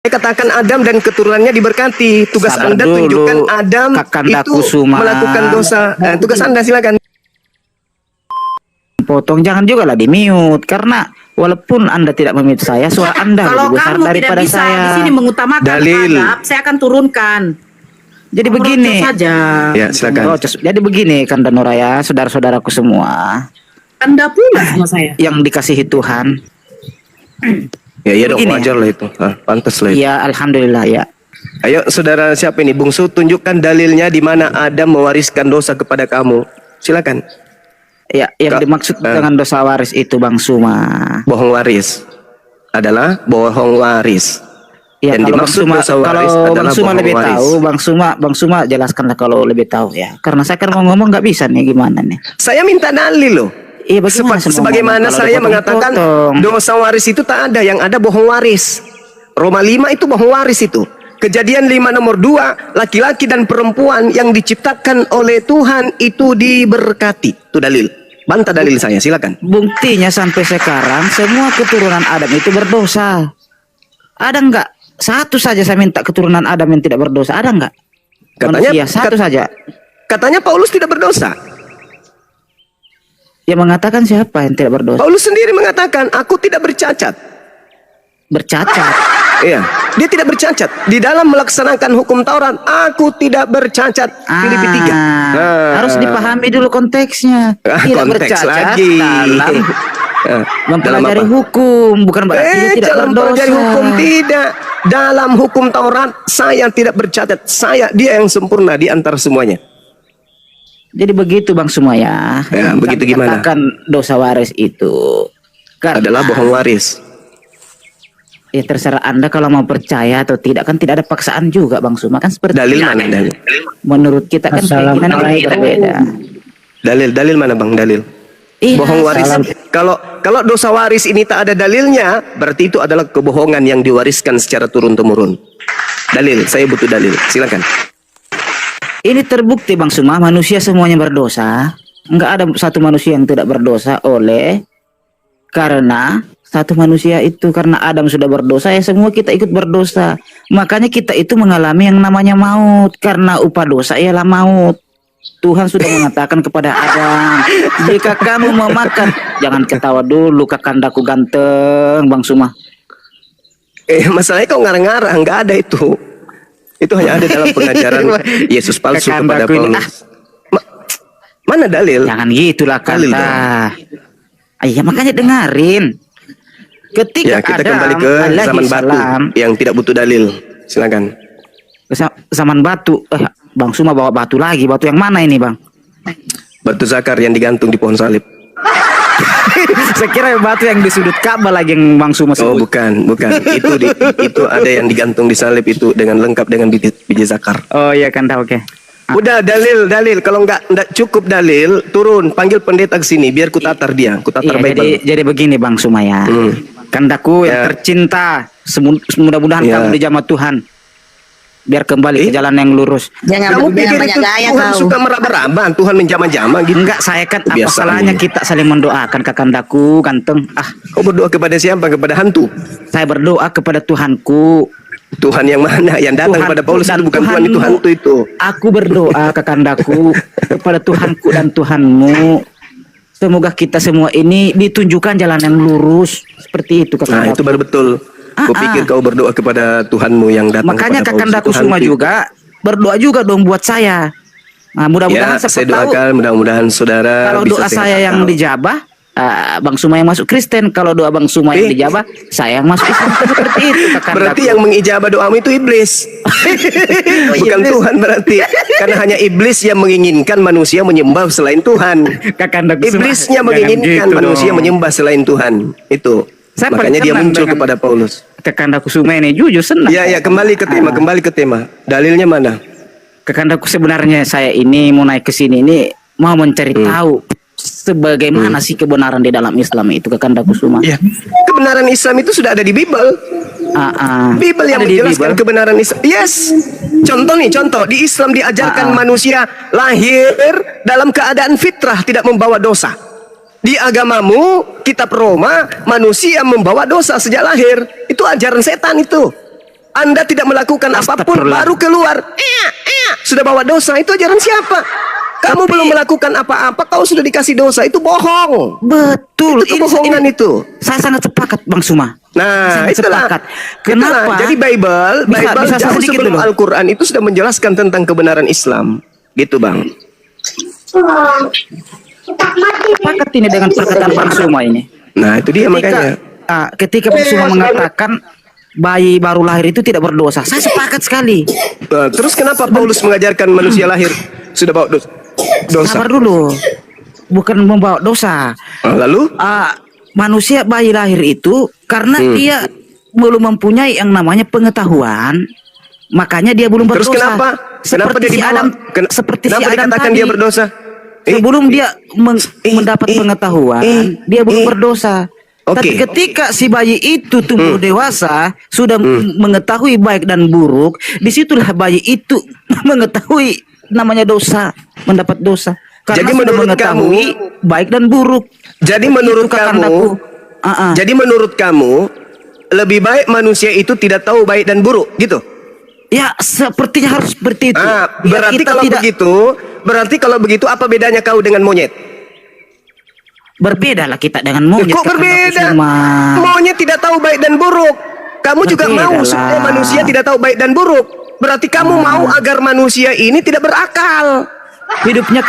katakan Adam dan keturunannya diberkati. Tugas Sabar Anda dulu, tunjukkan Adam Kakanda itu Kusuma. melakukan dosa. Tugas Anda silakan. Potong, jangan juga lah di mute, karena walaupun Anda tidak memute saya, suara Anda Kalau lebih besar kamu tidak daripada bisa saya. di sini mengutamakan Dalil. adab, saya akan turunkan. Jadi Kamu begini. rocos saja. Ya, silakan. Jadi begini Kanda Nuraya, saudara-saudaraku semua Anda pula sama saya. yang dikasihi Tuhan. Ya, iya dong, Begini. wajar lah itu. Pantas lah itu. Ya, alhamdulillah ya. Ayo, saudara siapa ini? Bungsu, tunjukkan dalilnya di mana Adam mewariskan dosa kepada kamu. Silakan. Ya, yang dimaksud dengan dosa waris itu Bang Suma. Bohong waris adalah bohong waris. Ya, Yang kalau Bang dimaksud Suma, dosa waris kalau adalah Bang Suma bohong lebih waris. tahu, Bang Suma jelaskanlah kalau lebih tahu ya. Karena saya kan mau ngomong nggak bisa nih, gimana nih? Saya minta dalil loh. Iya, bagaimana saya mau Sebagaimana ngomong kalau saya mengatakan dipotong-potong? dosa waris itu tak ada, yang ada bohong waris. Roma 5 itu bohong waris itu. Kejadian 5 nomor 2, laki-laki dan perempuan yang diciptakan oleh Tuhan itu diberkati. Itu dalil. Bantah dalil saya, silakan. Buktinya sampai sekarang semua keturunan Adam itu berdosa. Ada enggak? Satu saja saya minta keturunan Adam yang tidak berdosa. Ada enggak? Katanya Manusia, satu saja. Katanya Paulus tidak berdosa. Yang mengatakan siapa yang tidak berdosa? Paulus sendiri mengatakan, aku tidak bercacat. Bercacat. Iya, dia tidak bercacat. Di dalam melaksanakan hukum Taurat, aku tidak bercacat. Filipi 3. Harus dipahami dulu konteksnya. Tidak Konteks bercacat lagi. dalam mempelajari apa? hukum, bukan berarti dia tidak dalam berdosa. mempelajari hukum tidak. Dalam hukum Taurat, saya tidak bercacat. Dia yang sempurna di antara semuanya. Jadi begitu Bang Suma ya. Ya, Yang begitu gimana? katakan dosa waris itu Adalah bohong waris. Ya terserah Anda kalau mau percaya atau tidak, kan tidak ada paksaan juga Bang Suma, kan seperti Dalil itu. mana dalil? Menurut kita kan keyakinan kita berbeda. Dalil mana Bang? Dalil. Iya, Bohong waris. Kalau dosa waris ini tak ada dalilnya, berarti itu adalah kebohongan yang diwariskan secara turun-temurun. Dalil, saya butuh dalil. Silakan. ini terbukti Bang Suma, manusia semuanya berdosa. Enggak ada satu manusia yang tidak berdosa karena satu manusia itu, karena Adam sudah berdosa, ya semua kita ikut berdosa. Makanya kita itu mengalami yang namanya maut, karena upah dosa ialah maut. Tuhan sudah mengatakan kepada Adam, jika kamu mau makan, jangan ketawa dulu kakandaku ganteng Bang Suma. Masalahnya kau ngarang-ngarang, nggak ada itu. Itu hanya ada dalam pengajaran Yesus palsu kepada Kakandaku ini, Paulus. Mana dalil? Jangan gitulah Dalil kata. dong. Iya makanya dengerin. Ketika Ya, kita Adam kembali ke alaihi zaman batu salam, yang tidak butuh dalil. Silakan. zaman batu, Bang Suma bawa batu lagi. Batu yang mana ini Bang? Batu zakar yang digantung di pohon salib. Saya kira batu yang di sudut Ka'bah lagi yang Bang Suma Oh, sebut. bukan. Itu ada yang digantung di salib itu dengan lengkap dengan biji zakar. Oh iya kan, tahu oke. Udah dalil. Kalau nggak cukup dalil, turun panggil pendeta ke sini biar kutatar dia, kutatar Iya, Bible. jadi begini Bang Suma ya. Kandaku yang Ya. tercinta, mudah-mudahan Ya. kamu dijamah Tuhan. Biar kembali ke jalan yang lurus. Jangan Kamu pikir banyak itu gaya Tuhan kau. suka meraba-raba, Tuhan menjama-jama gitu? Enggak, saya kan apa Kebiasaan salahnya ini. kita saling mendoakan kakandaku ganteng. Kau berdoa kepada siapa? Kepada hantu? Saya berdoa kepada Tuhanku. Tuhan yang mana? Yang datang kepada Paulus itu bukan Tuhan, itu hantu itu. Aku berdoa kakandaku kepada Tuhanku dan Tuhanmu. Semoga kita semua ini ditunjukkan jalan yang lurus. Seperti itu Nah, kakandaku. itu baru betul. Kau pikir kau berdoa kepada Tuhanmu yang datang Makanya kepada Paulus kakandaku itu semua hantu. juga berdoa juga dong buat saya. Nah, mudah-mudahan Ya, saya siapa tahu doakan mudah-mudahan saudara kalau bisa doa sehat saya yang akal. dijabah, Bang Suma yang masuk Kristen. Kalau doa Bang Suma yang dijabah, saya yang masuk Islam. Seperti itu kakandaku. Berarti yang mengijabah doamu itu iblis. Bukan iblis. Tuhan berarti. Karena hanya iblis yang menginginkan manusia menyembah selain Tuhan. Kakandaku semua, Iblisnya jangan menginginkan gitu manusia dong. menyembah selain Tuhan. Itu. Saya Makanya dia senang muncul dengan kepada Paulus. Kakandaku Suma ini jujur senang. Ya, kembali ke tema. Dalilnya mana? Kakandaku sebenarnya saya ini mau naik ke sini ini mau mencari tahu sebagaimana sih kebenaran di dalam Islam itu kakandaku Suma. Ya. Kebenaran Islam itu sudah ada di Bible. Bible yang Ada di menjelaskan Bible? kebenaran Islam. Yes. Contoh di Islam diajarkan manusia lahir dalam keadaan fitrah, tidak membawa dosa. Di agamamu, kitab Roma, manusia membawa dosa sejak lahir. Itu ajaran setan itu. Anda tidak melakukan apapun Astagfirullah. baru keluar. Sudah bawa dosa. Itu ajaran siapa? Kamu belum melakukan apa-apa, kau sudah dikasih dosa. Itu bohong. Betul. Itu kebohongan itu. Saya sangat sepakat Bang Suma. Nah, Sangat itulah. sepakat. Itulah. Kenapa? Jadi Bible Bisa jauh sedikit sebelum dulu. Al-Quran itu sudah menjelaskan tentang kebenaran Islam. Gitu, Bang. Sepakat ini dengan perkataan Bang Suma ini. Nah, itu dia makanya. Ketika Bang Suma mengatakan bayi baru lahir itu tidak berdosa, saya sepakat sekali. Terus kenapa Paulus mengajarkan manusia lahir sudah bawa dosa? Sabar dulu, bukan membawa dosa. Lalu? Manusia bayi lahir itu karena dia belum mempunyai yang namanya pengetahuan, makanya dia belum berdosa. Terus kenapa? Kenapa Seperti dia si dibawa? Adam, seperti si Kenapa Adam dikatakan tadi. dia berdosa? Sebelum dia mendapat pengetahuan, dia belum berdosa. Oke. Tapi ketika si bayi itu tumbuh dewasa, sudah mengetahui baik dan buruk, disitulah bayi itu mengetahui namanya dosa, mendapat dosa. Karena Jadi sudah menurut mengetahui baik dan buruk. Jadi menurut Itu kamu, kakandaku. jadi menurut kamu lebih baik manusia itu tidak tahu baik dan buruk, gitu? Ya, sepertinya harus seperti itu. Biar Berarti kita kalau tidak begitu apa bedanya kau dengan monyet? berbeda lah kita dengan monyet. Kok Kakandaku berbeda? Suma. Monyet tidak tahu baik dan buruk. Kamu juga Berbeda mau lah. supaya manusia tidak tahu baik dan buruk. Berarti kamu mau agar manusia ini tidak berakal. Hidupnya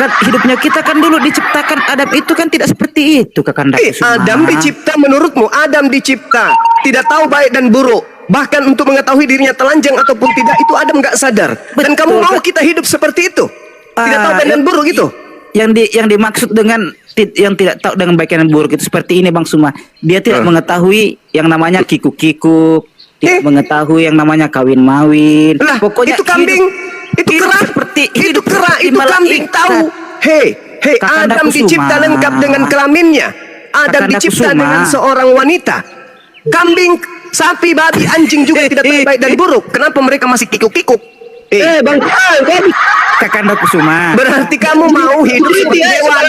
kita kan dulu diciptakan Adam itu kan tidak seperti itu Kakandaku Suma. Adam dicipta menurutmu, Adam dicipta tidak tahu baik dan buruk. Bahkan untuk mengetahui dirinya telanjang ataupun tidak, itu Adam nggak sadar. Dan Betul. kamu mau kita hidup seperti itu? Tidak tahu baik dan buruk gitu? Yang dimaksud dengan yang tidak tahu dengan baik dan buruk itu seperti ini Bang Suma. Dia tidak mengetahui yang namanya kikuk-kikuk, tidak mengetahui yang namanya kawin-mawin. Lah, Pokoknya itu kambing, itu hidup kera, hidup itu kera, seperti itu kambing malaikat. tahu. Hei, Kakandaku Adam dicipta Suma. lengkap dengan kelaminnya. Adam Kakandaku dicipta Suma. dengan seorang wanita. Kambing, sapi, babi, anjing juga tidak tahu baik dan buruk. Kenapa mereka masih kikuk-kikuk? Bang, Kakandaku Suma. Berarti kamu mau hidup seperti hewan.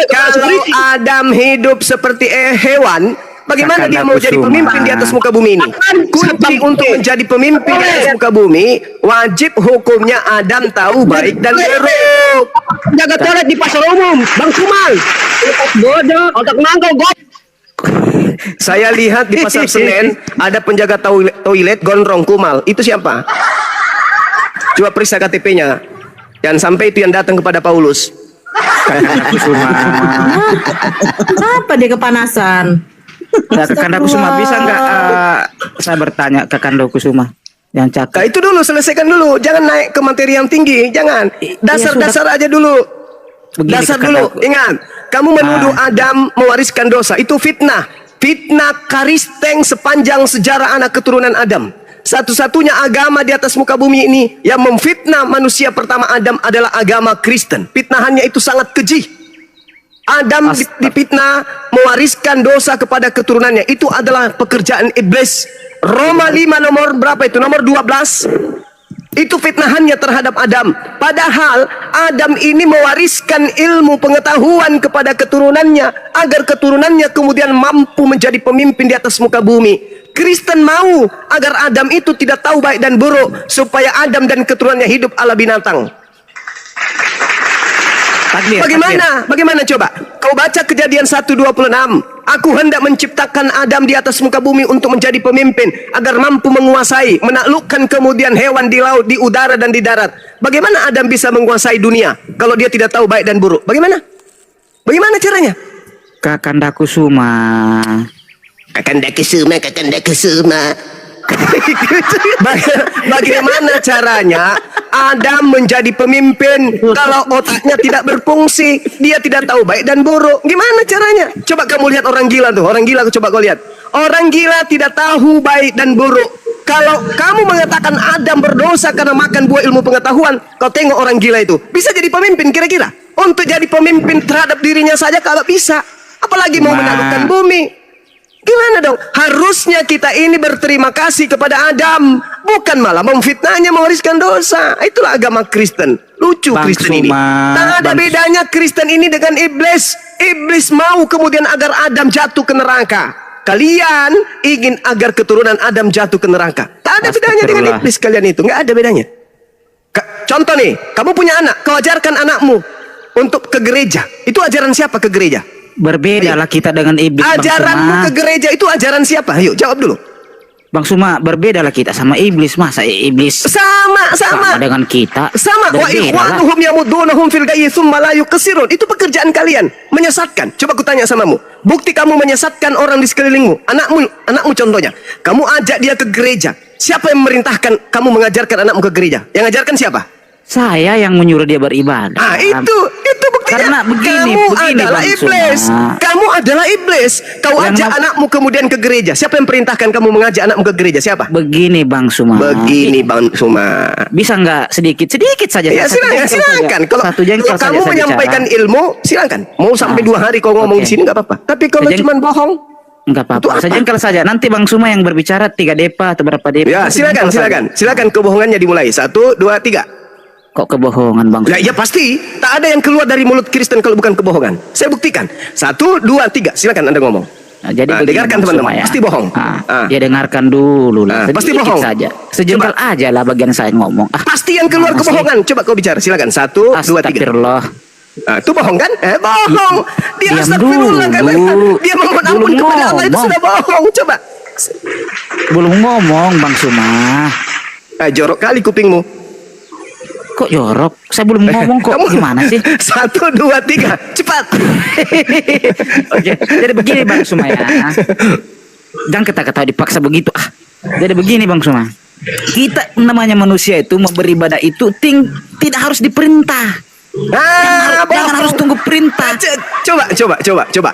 Kalau Adam hidup seperti hewan, bagaimana dia mau Kakandaku jadi Suma. pemimpin di atas muka bumi ini? Kunci untuk menjadi pemimpin di atas muka bumi, wajib hukumnya Adam tahu baik dan buruk. jaga toilet di pasar umum, Bang Sumal. Bodoh, otak mangkok, Saya lihat di pasar Senen ada penjaga toilet gondrong kumal. Itu siapa? Coba periksa KTP-nya. Jangan sampai itu yang datang kepada Paulus. Kakandaku Suma. Kenapa dia kepanasan? Ya, Kakandaku Suma bisa nggak saya bertanya Kakandaku Suma yang Nah cakap. itu dulu, selesaikan dulu. Jangan naik ke materi yang tinggi. Jangan. Dasar-dasar aja dulu. Begini, Dasar dulu. Kakandaku. Ingat, kamu menuduh Adam mewariskan dosa. Itu fitnah. Fitnah karisteng sepanjang sejarah anak keturunan Adam. Satu-satunya agama di atas muka bumi ini yang memfitnah manusia pertama Adam adalah agama Kristen. Fitnahannya itu sangat keji. Adam dipitnah mewariskan dosa kepada keturunannya. Itu adalah pekerjaan iblis. Roma 5 nomor berapa itu? Nomor 12. Itu fitnahannya terhadap Adam. Padahal Adam ini mewariskan ilmu pengetahuan kepada keturunannya agar keturunannya kemudian mampu menjadi pemimpin di atas muka bumi. Kristen mau agar Adam itu tidak tahu baik dan buruk supaya Adam dan keturunannya hidup ala binatang. Takdir, Bagaimana coba? Kau baca Kejadian 1:26. Aku hendak menciptakan Adam di atas muka bumi untuk menjadi pemimpin agar mampu menguasai, menaklukkan kemudian hewan di laut, di udara dan di darat. Bagaimana Adam bisa menguasai dunia kalau dia tidak tahu baik dan buruk? Bagaimana? Bagaimana caranya? Kakandaku Suma. Kakanda kesuma. Bagaimana caranya Adam menjadi pemimpin kalau otaknya tidak berfungsi, dia tidak tahu baik dan buruk? Gimana caranya? Coba kamu lihat orang gila tuh, orang gila coba kau lihat. Orang gila tidak tahu baik dan buruk. Kalau kamu mengatakan Adam berdosa karena makan buah ilmu pengetahuan, kau tengok orang gila itu bisa jadi pemimpin kira-kira? Untuk jadi pemimpin terhadap dirinya saja kalau bisa, apalagi mau menaklukkan bumi. Gimana dong? Harusnya kita ini berterima kasih kepada Adam, bukan malah memfitnahnya, mewariskan dosa. Itulah agama Kristen. Lucu Bang Kristen ini. Suma, Tak ada Bang- bedanya Kristen ini dengan iblis. Iblis mau kemudian agar Adam jatuh ke neraka. kalian ingin agar keturunan Adam jatuh ke neraka. Tak ada bedanya dengan Astagfirullah. iblis kalian itu, nggak ada bedanya. Contoh nih, kamu punya anak, kau ajarkan anakmu untuk ke gereja. Itu ajaran siapa ke gereja? Berbedalah kita dengan iblis, Bang Ajaranmu Suma. ke gereja itu ajaran siapa? Yuk jawab dulu. Bang Suma, berbedalah kita sama iblis. Masa iblis Sama dengan kita? Sama. Wa Berbedalah. ikhwanuhum yamudunahum fil gayyi tsumma la yuqsirun. Itu pekerjaan kalian, menyesatkan. Coba ku tanya samamu. Bukti kamu menyesatkan orang di sekelilingmu. Anakmu contohnya. Kamu ajak dia ke gereja. Siapa yang memerintahkan kamu mengajarkan anakmu ke gereja? Yang ajarkan siapa? Saya yang menyuruh dia beribadah. Ah, itu buktinya. Karena begini adalah Bang iblis. Suma. Kamu adalah iblis. Kau Yang ajak anakmu kemudian ke gereja. Siapa yang perintahkan kamu mengajak anakmu ke gereja? Siapa? Begini Bang Suma. Begini Bang Suma. Bisa nggak sedikit saja? Ya Satu jengkal silakan. saja. Kalau Satu jengkal kamu saja saya menyampaikan bicara. ilmu, silakan. Mau sampai 2 hari kau ngomong Oke. di sini nggak apa-apa. Tapi kalau Sejeng- cuma bohong, Enggak Itu apa-apa. apa? Sejengkal saja. Nanti Bang Suma yang berbicara 3 depa atau berapa depa. ya silakan, Sejengkal saja. silakan kebohongannya dimulai. 1, 2, 3. Kok kebohongan Bang? Ya pasti. Tak ada yang keluar dari mulut Kristen kalau bukan kebohongan. Saya buktikan. 1, 2, 3. Silakan Anda ngomong. Nah, jadi Nah, begini, dengarkan Bang teman-teman. Suma, ya. Pasti bohong. Ya dengarkan dulu lah. Ah, pasti Sedikit bohong. saja. Sejengkal aja lah bagian saya ngomong. Pasti yang keluar Mana sih? kebohongan. Coba kau bicara. Silakan. 1, 2, 3. Astagfirullah. Itu bohong kan? Bohong. Dia Diam astagfirullah kan? dulu. Dia mohon ampun Belum kepada Allah itu ngomong. sudah bohong. Coba. Belum ngomong Bang Suma. Jorok kali kupingmu. Kok jorok? Saya belum ngomong kok. Gimana sih? 1, 2, 3. Cepat. Oke, jadi begini Bang Suma ya. Jangan kata-kata dipaksa begitu. Jadi begini Bang Suma. Kita namanya manusia itu mau beribadah itu tidak harus diperintah. Jangan harus tunggu perintah. Coba.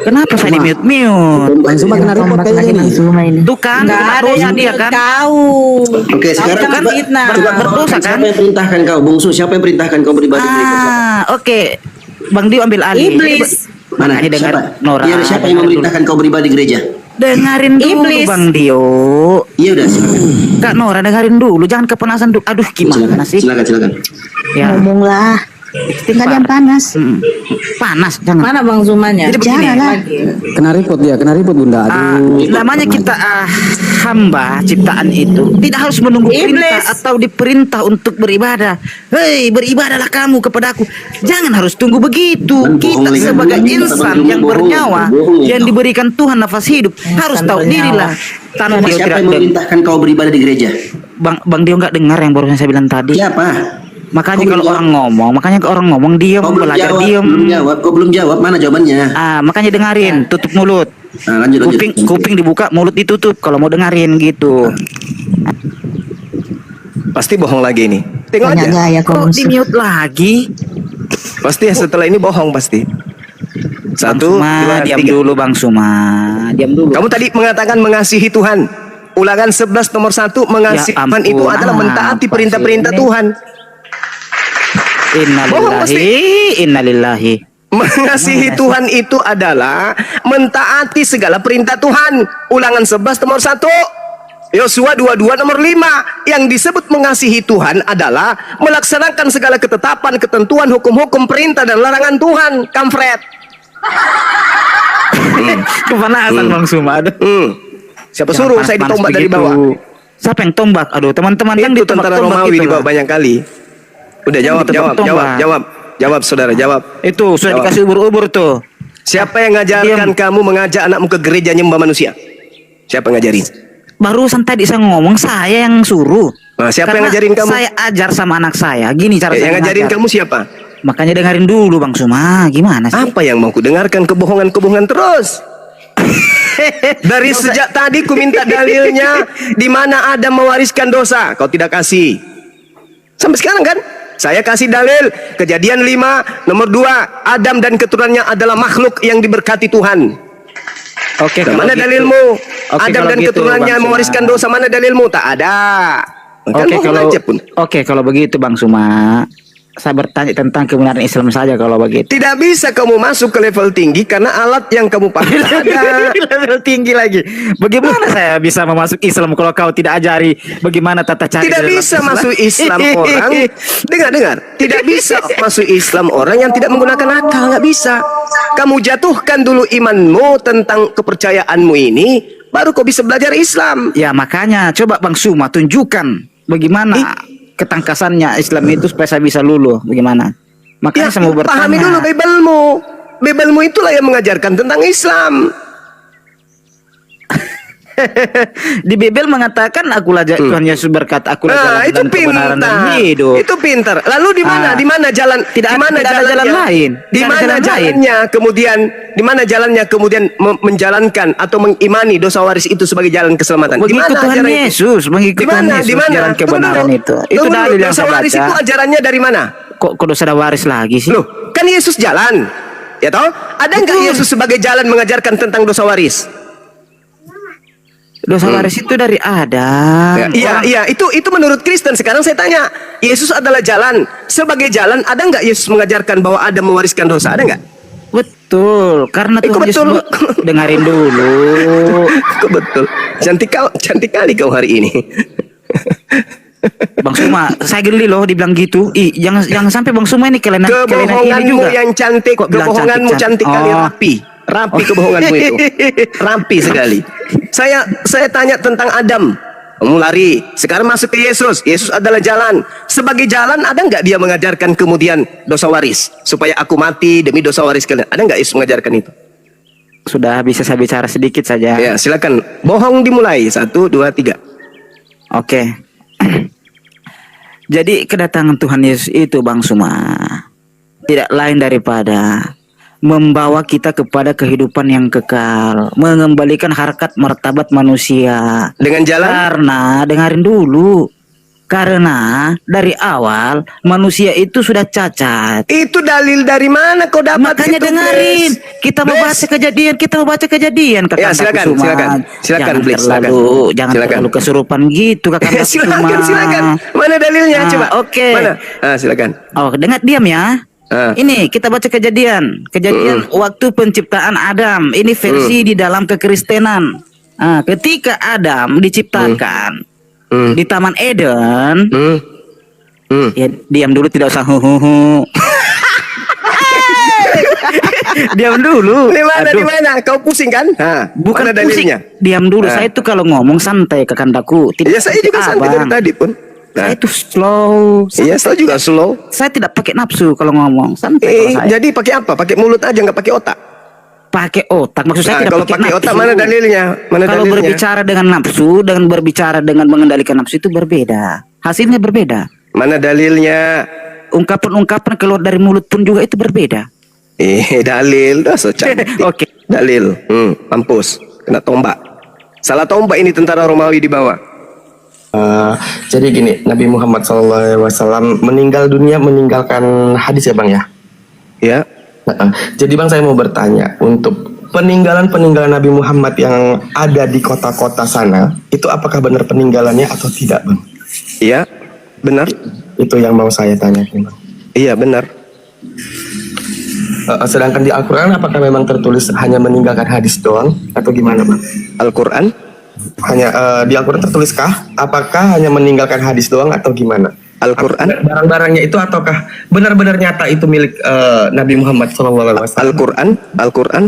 Kenapa saya di mute? Bang Suma kena report kayaknya ini. Tuh kan, Nggak ada dosa yang dia kan. tahu. Oke, sekarang Jangan coba, fitnah. coba Berdosa kan? siapa yang perintahkan kau, Bungsu? Siapa yang perintahkan kau beribadah di gereja? Oke. Bang Dio ambil alih. Iblis. Mana? Ini dengar Siapa? Nora. Iya, siapa yang memerintahkan kau beribadah di gereja? Dengarin dulu Iblis. Bang Dio. Iya udah, silakan. Kak Nora dengarin dulu, jangan kepanasan dulu. Aduh gimana sih? Silakan. Ya. Ngomonglah. Tinggal yang panas. Panas jangan. Mana Bang Sumanya? Jadi begini. Janganlah. Kena report Bunda. Aduh. Namanya kita hamba ciptaan itu tidak harus menunggu Iblis. perintah atau diperintah untuk beribadah. Hei, beribadahlah kamu kepadaku. Jangan harus tunggu begitu. Kan Kita bohong, sebagai kan? insan Bohong, yang bohong, bernyawa bohong, ya. yang diberikan Tuhan nafas hidup harus tahu bernyawa. dirilah. Tanpa Dio Siapa tidak yang memerintahkan kau beribadah di gereja? Bang Dio nggak dengar yang barusan saya bilang tadi. Siapa? Makanya Kau kalau belum orang ngomong, diam, Kau belum belajar jawab, diam. Kau belum jawab. Mana jawabannya? Makanya dengarin, tutup mulut. Nah, lanjut. Kuping dibuka, mulut ditutup kalau mau dengerin gitu. Pasti bohong lagi ini. Tengok Banyak aja. gaya kau Kok musuh. di mute lagi? Pasti setelah ini bohong pasti. Bang 1, Suma, 2, diam 3. dulu Bang Suma. Diam dulu. Kamu tadi mengatakan mengasihi Tuhan. Ulangan 11 nomor 1, mengasihi Ya Tuhan itu ampun, adalah mentaati apa perintah-perintah sih ini? Tuhan. Bohong pasti. Innalillahi. Mengasihi Tuhan itu adalah mentaati segala perintah Tuhan. Ulangan 11 nomor 1. Yosua 22 nomor 5. Yang disebut mengasihi Tuhan adalah melaksanakan segala ketetapan, ketentuan, hukum-hukum, perintah dan larangan Tuhan. Kamfret. Kepanasan Bang Suma. Aduh. Siapa Jangan suruh saya panas-panas ditombak dari begitu. bawah? Siapa yang tombak? Aduh, teman-teman kan Itu ditombak tentara tombak Romawi gitu dibawa lah. banyak kali. Udah jawab, Ditembak-tembak. jawab saudara, jawab. Itu sudah Jawab. dikasih ubur-ubur tuh. Siapa yang ngajarkan kamu mengajak anakmu ke gereja nyembah manusia? Siapa yang ngajarin? Barusan tadi saya ngomong saya yang suruh. Nah, siapa yang Karena ngajarin kamu? Saya ajar sama anak saya. Gini cara saya Yang ngajarin mengajar. kamu siapa? Makanya dengerin dulu Bang Suma. Gimana sih? Apa yang mau ku dengarkan kebohongan-kebohongan terus? Dari sejak tadi ku minta dalilnya di mana Adam mewariskan dosa, kau tidak kasih. Sampai sekarang kan? Saya kasih dalil Kejadian 5 nomor 2, Adam dan keturunannya adalah makhluk yang diberkati Tuhan. Oke, Nah, kalau mana gitu. dalilmu? Oke, Adam kalau dan gitu, keturunannya Bang Suma. mewariskan dosa, mana dalilmu? Tak ada. Kan Oke bohong kalau aja pun. Oke kalau begitu Bang Suma. saya bertanya tentang kebenaran Islam saja kalau begitu. Tidak bisa kamu masuk ke level tinggi karena alat yang kamu pakai tak ada. Level tinggi lagi. Bagaimana saya bisa memasuk Islam kalau kau tidak ajari bagaimana tata cara Tidak dalam bisa Islam? masuk Islam orang. Dengar. Tidak bisa masuk Islam orang yang tidak menggunakan akal. Nggak bisa. Kamu jatuhkan dulu imanmu tentang kepercayaanmu ini, baru kau bisa belajar Islam. Ya makanya coba Bang Suma tunjukkan bagaimana ketangkasannya Islam itu supaya saya bisa luluh. Bagaimana? Makanya saya mau bertanya. Pahami dulu Bible-mu. Bible-mu itulah yang mengajarkan tentang Islam. Di Bible mengatakan akulah Tuhan Yesus berkata akulah jalan Nah, itu dan kebenaran dan pintar. hidup. Itu pintar. Lalu di mana? Ah. Di mana jalan? Tidak- di mana tidak ada jalan jalannya? lain. Di Tidak ada mana jalan lain. jalannya? Kemudian di mana jalannya? Kemudian menjalankan atau mengimani dosa waris itu sebagai jalan keselamatan. Di Mengikut mana Tuhan ajaran itu? Yesus, mengikut Di Tuhan mana? Yesus Di mana? jalan kebenaran itu. Itu Tunggu dalil dulu. yang Dosa saya waris itu baca. ajarannya dari mana? Kok dosa waris lagi sih? Loh, kan Yesus jalan. Ya toh? Ada nggak Yesus sebagai jalan mengajarkan tentang dosa waris? Dosa waris itu dari Adam. Iya, itu menurut Kristen. Sekarang saya tanya, Yesus adalah jalan. Sebagai jalan, ada nggak Yesus mengajarkan bahwa Adam mewariskan dosa? Ada nggak? Betul, karena Kok Tuhan Yesus betul? dengarin dulu. Kok betul? Cantik kali kau hari ini. Bang Suma, saya geli loh dibilang gitu. Jangan sampai Bang Suma ini kelainan ini Kebohonganmu juga. yang cantik, Kok bilang kebohonganmu cantik kali, Oh. rapi kebohonganmu itu, rapi sekali. Saya tanya tentang Adam, kamu lari. Sekarang masuk ke Yesus. Yesus adalah jalan. Sebagai jalan, ada nggak dia mengajarkan kemudian dosa waris supaya aku mati demi dosa waris kalian? Ada nggak Yesus mengajarkan itu? Sudah bisa saya bicara sedikit saja. Ya, silakan. Bohong dimulai. 1, 2, 3. Oke. Jadi kedatangan Tuhan Yesus itu Bang Suma tidak lain daripada membawa kita kepada kehidupan yang kekal, mengembalikan harkat martabat manusia. Dengan jalan? Karena dengarin dulu. Karena dari awal manusia itu sudah cacat. Itu dalil dari mana kau dapat? Makanya itu, dengerin. Bless? Kita mau baca kejadian, Ya, silakan, Jangan Bless, terlalu, jangan silakan. terlalu kesurupan gitu kakak silakan. Mana dalilnya? Ah, Coba. oke. Mana? Silakan. Oh, dengar diam ya. Ah. Ini kita baca kejadian waktu penciptaan Adam. Ini versi di dalam kekristenan. Ketika Adam diciptakan di Taman Eden, ya diam dulu, tidak usah huhuhu. Diam dulu. Di mana? Aduh. Di mana? Kau pusing kan? Bukan mana dalilnya? pusing. Diam dulu. Saya itu kalau ngomong santai kakandaku. Tidak Ya saya juga santai dari abang. tadi pun. Saya itu slow. Iya, saya juga slow. Saya tidak pakai nafsu kalau ngomong. Santai kalau saya. Jadi pakai apa? Pakai mulut aja, nggak pakai otak. Pakai otak. Maksud saya tidak Kalau pakai pakai nafsu. otak mana dalilnya? Mana Kalau dalilnya? berbicara dengan nafsu, dengan berbicara dengan mengendalikan nafsu itu berbeda. Hasilnya berbeda. Mana dalilnya? Ungkapan-ungkapan keluar dari mulut pun juga itu berbeda. Dalil. Dah so cantik. Oke. Dalil. Mampus. Kena tombak. Salah tombak ini tentara Romawi di bawah. Jadi gini, Nabi Muhammad SAW meninggal dunia meninggalkan hadis ya Bang ya? Ya. Jadi Bang, saya mau bertanya, untuk peninggalan Nabi Muhammad yang ada di kota-kota sana, itu apakah benar peninggalannya atau tidak Bang? Iya. Benar. Itu yang mau saya tanyakan Bang. Iya, benar. Sedangkan di Al-Quran apakah memang tertulis hanya meninggalkan hadis doang atau gimana Bang? Al-Quran? Hanya di Al-Quran tertuliskah? Apakah hanya meninggalkan hadis doang atau gimana? Al-Quran? Barang-barangnya itu ataukah benar-benar nyata itu milik Nabi Muhammad SAW? Al-Quran? Al-Quran?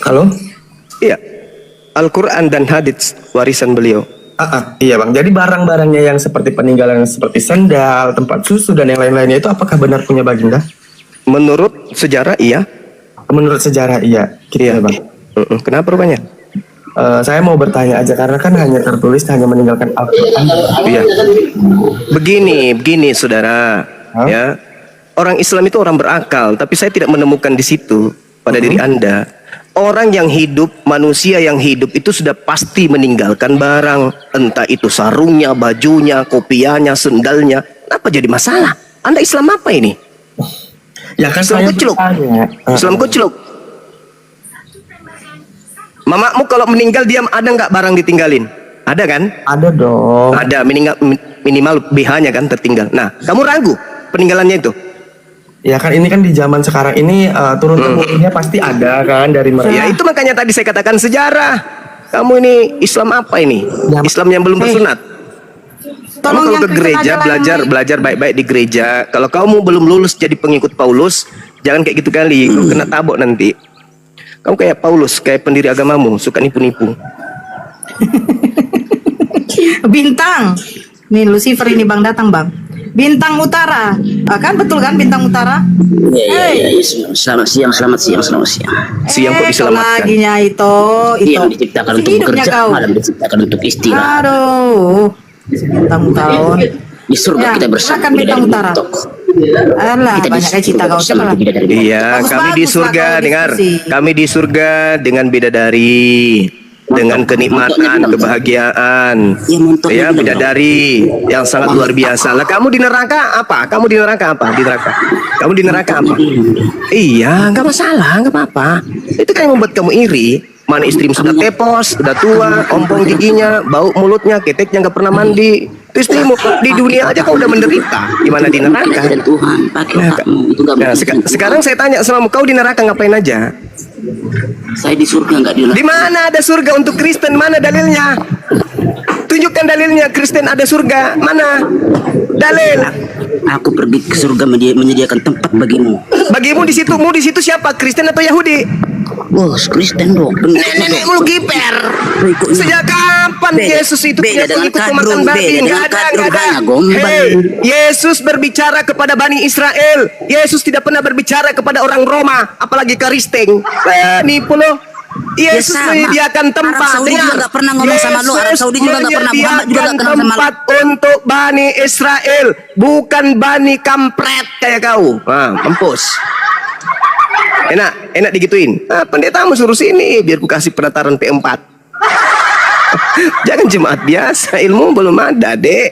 Halo? Iya. Al-Quran dan hadits warisan beliau. Iya Bang, jadi barang-barangnya yang seperti peninggalan seperti sendal, tempat susu dan yang lain-lainnya itu apakah benar punya baginda? Menurut sejarah iya. Menurut sejarah iya, gitu ya Bang. Kenapa rupanya? Saya mau bertanya aja karena kan hanya tertulis hanya meninggalkan Al-Quran. Iya. Begini saudara. Ya. Orang Islam itu orang berakal, tapi saya tidak menemukan di situ pada diri Anda. Orang yang hidup, manusia yang hidup itu sudah pasti meninggalkan barang, entah itu sarungnya, bajunya, kopiahnya, sendalnya. Apa jadi masalah? Anda Islam apa ini? Ya kan Islam saya kucluk. bertanya. Islam kucluk. Mamamu kalau meninggal diam, ada nggak barang ditinggalin? Ada kan? Ada dong. Ada minimal BH-nya kan tertinggal. Nah, kamu ragu peninggalannya itu? Ya kan ini kan di zaman sekarang ini turun temurunnya pasti ada kan dari mereka. Ya itu makanya tadi saya katakan sejarah. Kamu ini Islam apa ini? Islam yang belum bersunat. Kamu Tolong kalau yang ke Kristen gereja aja lah yang belajar baik-baik di gereja. Kalau kamu belum lulus jadi pengikut Paulus, jangan kayak gitu kali. Kau kena tabok nanti. Kamu kayak Paulus, kayak pendiri agamamu, suka nipu-nipu. Bintang. Nih Lucifer ini Bang datang Bang. Bintang Utara. Kan betul kan Bintang Utara? Iya. Selamat siang. Siang kok diselamatkan. Laginya itu. Yang diciptakan untuk Hidupnya bekerja, kau. malam diciptakan untuk istirahat. Aduh. Bintang Utara. Di surga Ya, kita bersama. silakan Bintang Utara. Alah, Kita banyak kayak cita kau. Coba lah. Iya, Bagus-bagus kami di lah surga kalau dengar. diskusi. Kami di surga dengan bidadari, dengan kenikmatan, kebahagiaan. Ya, bidadari yang sangat luar biasa. Lah kamu di neraka apa? Kamu di neraka apa? Di neraka. Kamu di neraka apa? Iya, nggak masalah, nggak apa-apa. Itu kan yang membuat kamu iri. Mana istrimu sudah tepos, sudah tua, ompong giginya, bau mulutnya, keteknya nggak pernah mandi. Itu istrimu di dunia aja kau udah menderita. Gimana di neraka? Dan Tuhan pakai otakmu itu gak Nah, sekarang saya tanya sama kau di neraka ngapain aja? Saya di surga nggak di Di mana ada surga untuk Kristen? Mana dalilnya? Tunjukkan dalilnya Kristen ada surga. Mana? Dalil. Aku pergi ke surga menyediakan tempat bagimu. Bagimu di situ siapa? Kristen atau Yahudi? Bos, Kristen dong. Nenekmu kiper. Sejak kapan Yesus itu punya pengikut pemakan babi? Nggak ada. Hei, Yesus berbicara kepada Bani Israel. Yesus tidak pernah berbicara kepada orang Roma, apalagi Kristen. Nipu loh. Yesus sama. menyediakan tempat. Arab Saudi juga nggak pernah ngomong sama lu. Arab Saudi juga nggak pernah. Muhammad juga nggak kenal sama lu. Tempat untuk Bani Israel, bukan Bani kampret kayak kau. Nah, mampus. Enak digituin. Nah, pendetamu suruh sini biar ku kasih penataran P4. Jangan jemaat biasa, ilmu belum ada, Dek.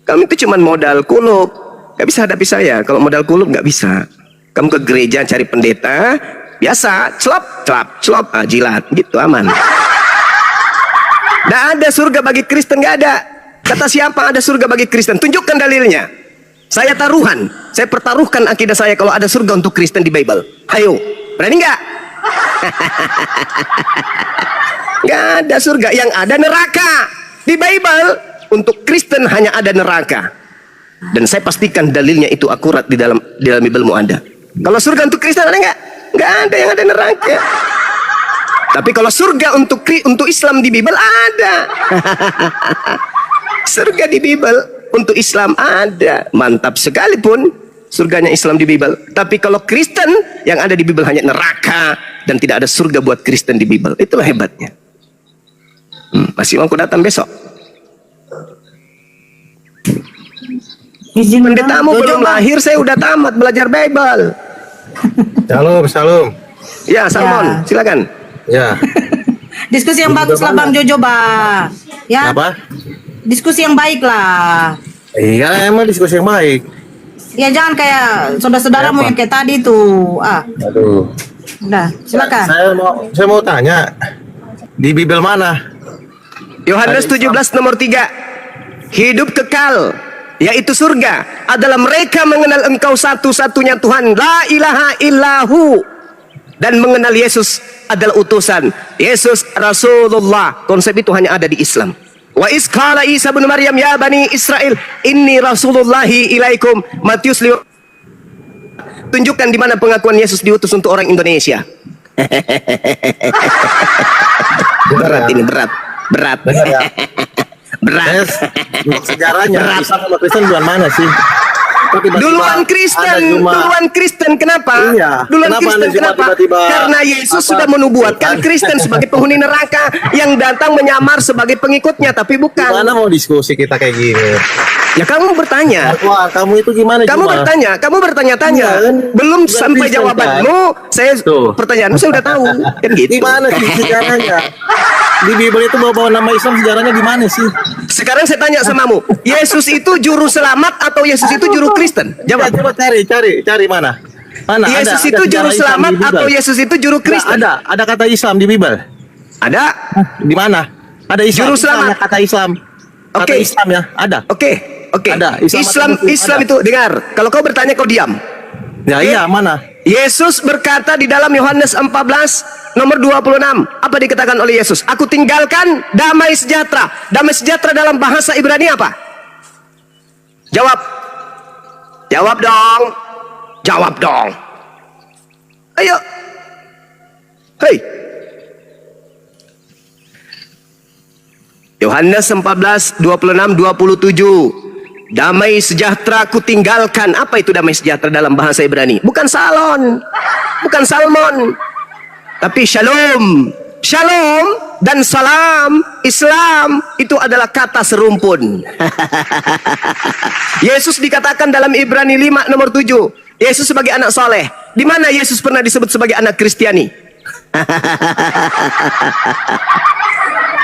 Kamu itu cuman modal kulub. Gak bisa hadapi saya. Kalau modal kulub gak bisa. Kamu ke gereja cari pendeta, biasa, celop, jilat, gitu aman. Gak ada surga bagi Kristen, gak ada. Kata siapa ada surga bagi Kristen? Tunjukkan dalilnya. Saya taruhan, saya pertaruhkan akidah saya kalau ada surga untuk Kristen di Bible. Ayo, berani nggak? Nggak ada surga, yang ada neraka. Di Bible untuk Kristen hanya ada neraka. Dan saya pastikan dalilnya itu akurat di dalam Bible-mu ada. Kalau surga untuk Kristen ada nggak? Nggak ada, yang ada neraka. Tapi kalau surga untuk Islam di Bible ada. Surga di Bible untuk Islam ada. Mantap sekalipun surganya Islam di Bible. Tapi kalau Kristen yang ada di Bible hanya neraka dan tidak ada surga buat Kristen di Bible. Itulah hebatnya. Masih mau aku datang besok? Pendetamu belum lahir, saya udah tamat belajar Bible. Shalom. Ya, Salmon, silakan. Ya. Diskusi yang bagus lah Bang Jojo Bang. Ya. Apa? Diskusi yang baik lah. Iya, emang diskusi yang baik. Ya jangan kayak saudara-saudaramu yang kayak tadi tuh. Aduh. Udah, silakan. Saya mau tanya. Di Bible mana? Yohanes 17 nomor 3. Hidup kekal, yaitu surga, adalah mereka mengenal Engkau satu-satunya Tuhan, la ilaha illahu, dan mengenal Yesus adalah utusan. Yesus Rasulullah. Konsep itu hanya ada di Islam. Wa isqala Isa bin Maryam ya Bani Israel inni rasulullahi ilaikum. Matius 5. Tunjukkan di mana pengakuan Yesus diutus untuk orang Indonesia. Berat ini, berat. Benar ya. Berat. Sejarahnya Islam sama Kristen duluan mana sih? Duluan Kristen, kenapa? Iya. Duluan Kenapa Kristen, kenapa? tiba-tiba Karena Yesus sudah menubuatkan Kristen sebagai penghuni neraka yang datang menyamar sebagai pengikutnya, tapi bukan. Gimana mau diskusi kita kayak gini? Ya kamu bertanya. Wah, kamu itu gimana? Kamu bertanya-tanya. Belum Bukan sampai Kristen, jawabanmu, saya pertanyaanmu saya udah tahu. Kan gitu. Gimana sih sejarahnya? Di Bible itu bawa nama Islam, sejarahnya di mana sih? Sekarang saya tanya samamu, Yesus itu juru selamat atau Yesus itu juru Kristen? Jawab. Ya, coba cari mana? Mana? Yesus ada itu juru sejarah Islam selamat di Bible? atau Yesus itu juru Kristen? Ada kata Islam di Bible. Ada. Di mana? Ada Islam. Juru selamat. Islamnya, kata Islam. Kata Oke. Islam ya, ada. Oke. Ada. Islam Islam ada. itu dengar. Kalau kau bertanya kau diam. Ya Oke. iya, mana? Yesus berkata di dalam Yohanes 14 nomor 26. Apa dikatakan oleh Yesus? Aku tinggalkan damai sejahtera. Damai sejahtera dalam bahasa Ibrani apa? Jawab. Jawab dong. Jawab dong. Ayo. Hei. Yohanes 14, 26, 27. Damai sejahtera ku tinggalkan. Apa itu damai sejahtera dalam bahasa Ibrani? Bukan salon. Bukan salmon. Tapi shalom. Shalom dan salam Islam itu adalah kata serumpun. Yesus dikatakan dalam Ibrani 5 nomor 7. Yesus sebagai anak soleh. Di mana Yesus pernah disebut sebagai anak Kristiani?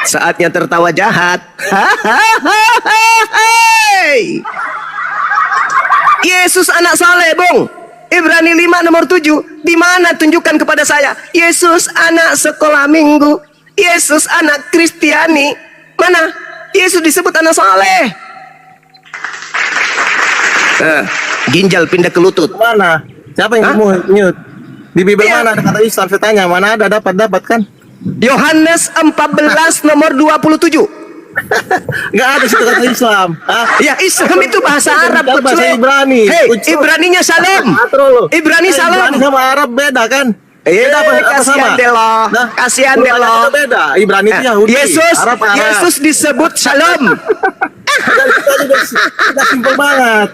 Saatnya tertawa jahat. Yesus anak saleh, Bung. Ibrani 5 nomor 7. Di mana tunjukkan kepada saya? Yesus anak sekolah minggu. Yesus anak Kristiani. Mana? Yesus disebut anak saleh. Ginjal pindah ke lutut. Mana? Siapa yang mute? Di Bible Iya. mana ada kata Islam? Saya tanya, mana ada dapat kan? Yohanes 14 nomor 27. Enggak ada situ kata Islam. Hah? Ya, Islam itu bahasa Arab, Bahasa kuclek. Ibrani. Hei, Kuclek. Ibraninya salam. Ibrani salam. Ibrani sama Arab beda kan? Beda apa Kasihan sama? deh lo. Nah, Kasihan deh lo. Urutannya beda. Ibrani itu Yahudi. Yesus, Arab. Yesus disebut shalom. Kita simpel banget.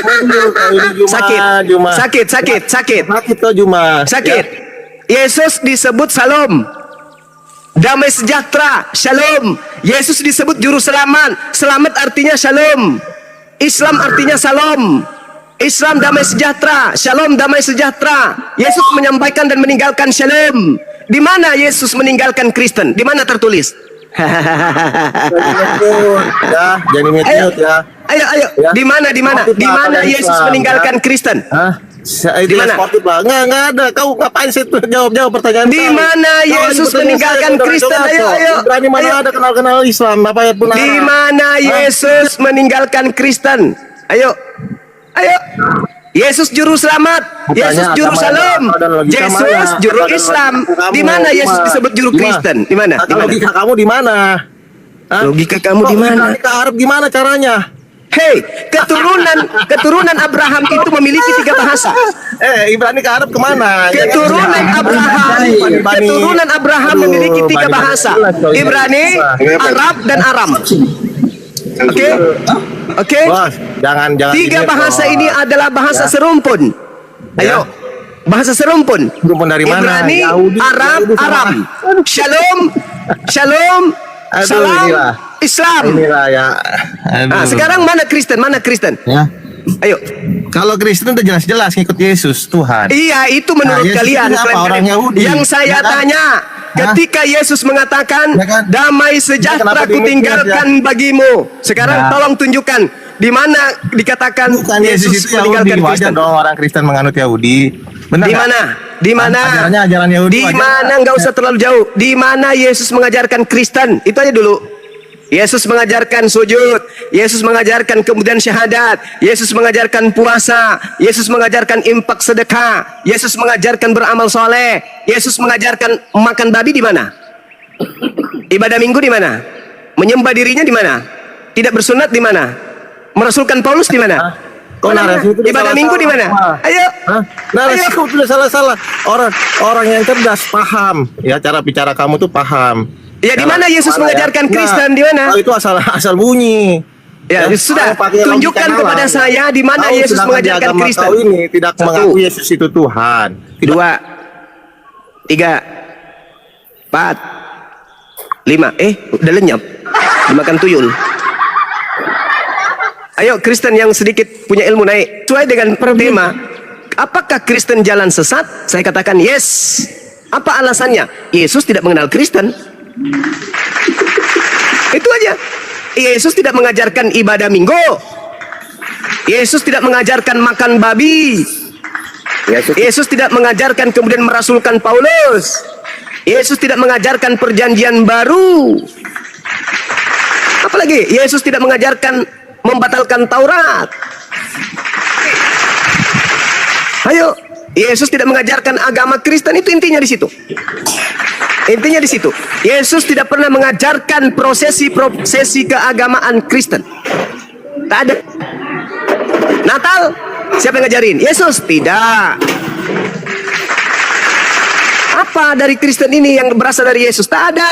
Aduh, kalau ini Juma, Sakit. Juma. Sakit. Sakit kok Juma. Sakit. Ya. Yesus disebut shalom. Damai sejahtera, shalom. Yesus disebut juru selamat. Selamat artinya shalom. Islam artinya salam. Islam damai sejahtera, shalom damai sejahtera. Yesus menyampaikan dan meninggalkan shalom. Di mana Yesus meninggalkan Kristen? Di mana tertulis? Ya, jadi mute Ayo. ya. Ayo. Ya. Di mana? Di mana Islam, Yesus meninggalkan ya. Kristen? Hah? Di mana? Enggak ada. Kau ngapain sih tuh jawab pertanyaan Di kau? mana Kau Yesus ini pertanyaan meninggalkan saya, Kristen? saudara-saudara. Ayo. Ibrani mana Ayo. ada kenal Islam apa ya pun. Di mana Yesus meninggalkan Kristen? Ayo. Yesus juru selamat, Yesus juru salam, Yesus juru Islam. Di mana Yesus disebut juru Kristen? Di mana? Di mana? Logika kamu di mana? Hah? Logika kamu di mana? Logika Arab gimana caranya? Hei, keturunan Abraham itu memiliki 3 bahasa. Ibrani ke Arab kemana? Keturunan Abraham memiliki 3 bahasa. Ibrani, Arab, dan Aram. Oke? Bos, jangan 3 bahasa ini adalah bahasa serumpun. Ayo. Bahasa serumpun. Serumpun dari mana? Ibrani, Yahudi, Arab, Yahudi sama- Aram. Shalom, Aduh, salam, inilah. Islam. Inilah ya. Nah, sekarang mana Kristen? Ya. Ayo. Kalau Kristen itu jelas-jelas ngikut Yesus Tuhan. Iya, itu menurut Yesus kalian. itu apa? Kalian- Orang Yahudi. Yang saya Ya kan? tanya, ketika Yesus mengatakan, Ya kan? damai sejahtera Kenapa ku dimikir tinggalkan bagimu. Sekarang Ya. tolong tunjukkan di mana dikatakan Bukan Yesus Yesus itu Yahudi, meninggalkan wajar Kristen. dong orang Kristen menganut Yahudi. Benar Di nggak? mana? Di mana? Ajarannya ajaran Yahudi. Di wajar mana? nggak? Enggak usah terlalu jauh. Di mana Yesus mengajarkan Kristen? Itu aja dulu. Yesus mengajarkan sujud, Yesus mengajarkan kemudian syahadat, Yesus mengajarkan puasa, Yesus mengajarkan infak sedekah, Yesus mengajarkan beramal soleh, Yesus mengajarkan makan babi di mana? Ibadah minggu di mana? Menyembah dirinya di mana? Tidak bersunat di mana? Merasulkan Paulus di mana? Kok narasi itu Ibadah minggu di mana? Ayo. Hah? Narasi Ayo. kamu sudah salah-salah. Orang yang cerdas paham. Ya, cara bicara kamu tuh paham. Ya, di mana Yesus mengajarkan Kristen? Di mana? Oh, itu asal bunyi. Ya, sudah. Kamu pakai logika Tunjukkan nalar. kepada saya di mana Kau Yesus sedangkan di mengajarkan agama Kristen. Kau ini tidak 1, mengaku Yesus itu Tuhan. 2, 3, 4, 5. Udah lenyap. Dimakan tuyul. Ayo Kristen yang sedikit punya ilmu naik. Sesuai dengan tema. Apakah Kristen jalan sesat? Saya katakan yes. Apa alasannya? Yesus tidak mengenal Kristen. Itu aja. Yesus tidak mengajarkan ibadah minggu. Yesus tidak mengajarkan makan babi. Yesus tidak mengajarkan kemudian merasulkan Paulus. Yesus tidak mengajarkan perjanjian baru. Apalagi Yesus tidak mengajarkan membatalkan Taurat. Ayo, Yesus tidak mengajarkan agama Kristen, itu intinya di situ. Intinya di situ. Yesus tidak pernah mengajarkan prosesi keagamaan Kristen. Tak ada. Natal, siapa yang ngajarin? Yesus? Tidak. Apa dari Kristen ini yang berasal dari Yesus? Tak ada.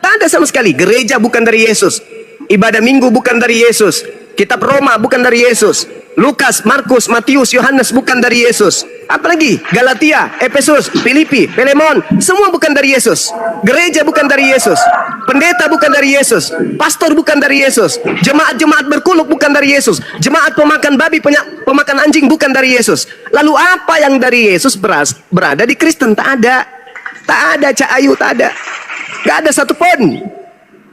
Tak ada sama sekali. Gereja bukan dari Yesus. Ibadah Minggu bukan dari Yesus. Kitab Roma bukan dari Yesus. Lukas, Markus, Matius, Yohanes bukan dari Yesus. Apalagi Galatia, Efesus, Filipi, Filemon, semua bukan dari Yesus. Gereja bukan dari Yesus. Pendeta bukan dari Yesus. Pastor bukan dari Yesus. Jemaat-jemaat berkuluk bukan dari Yesus. Jemaat pemakan babi, pemakan anjing bukan dari Yesus. Lalu apa yang dari Yesus berada di Kristen? Tak ada. Tak ada, Cak Ayu, tak ada. Gak ada satupun.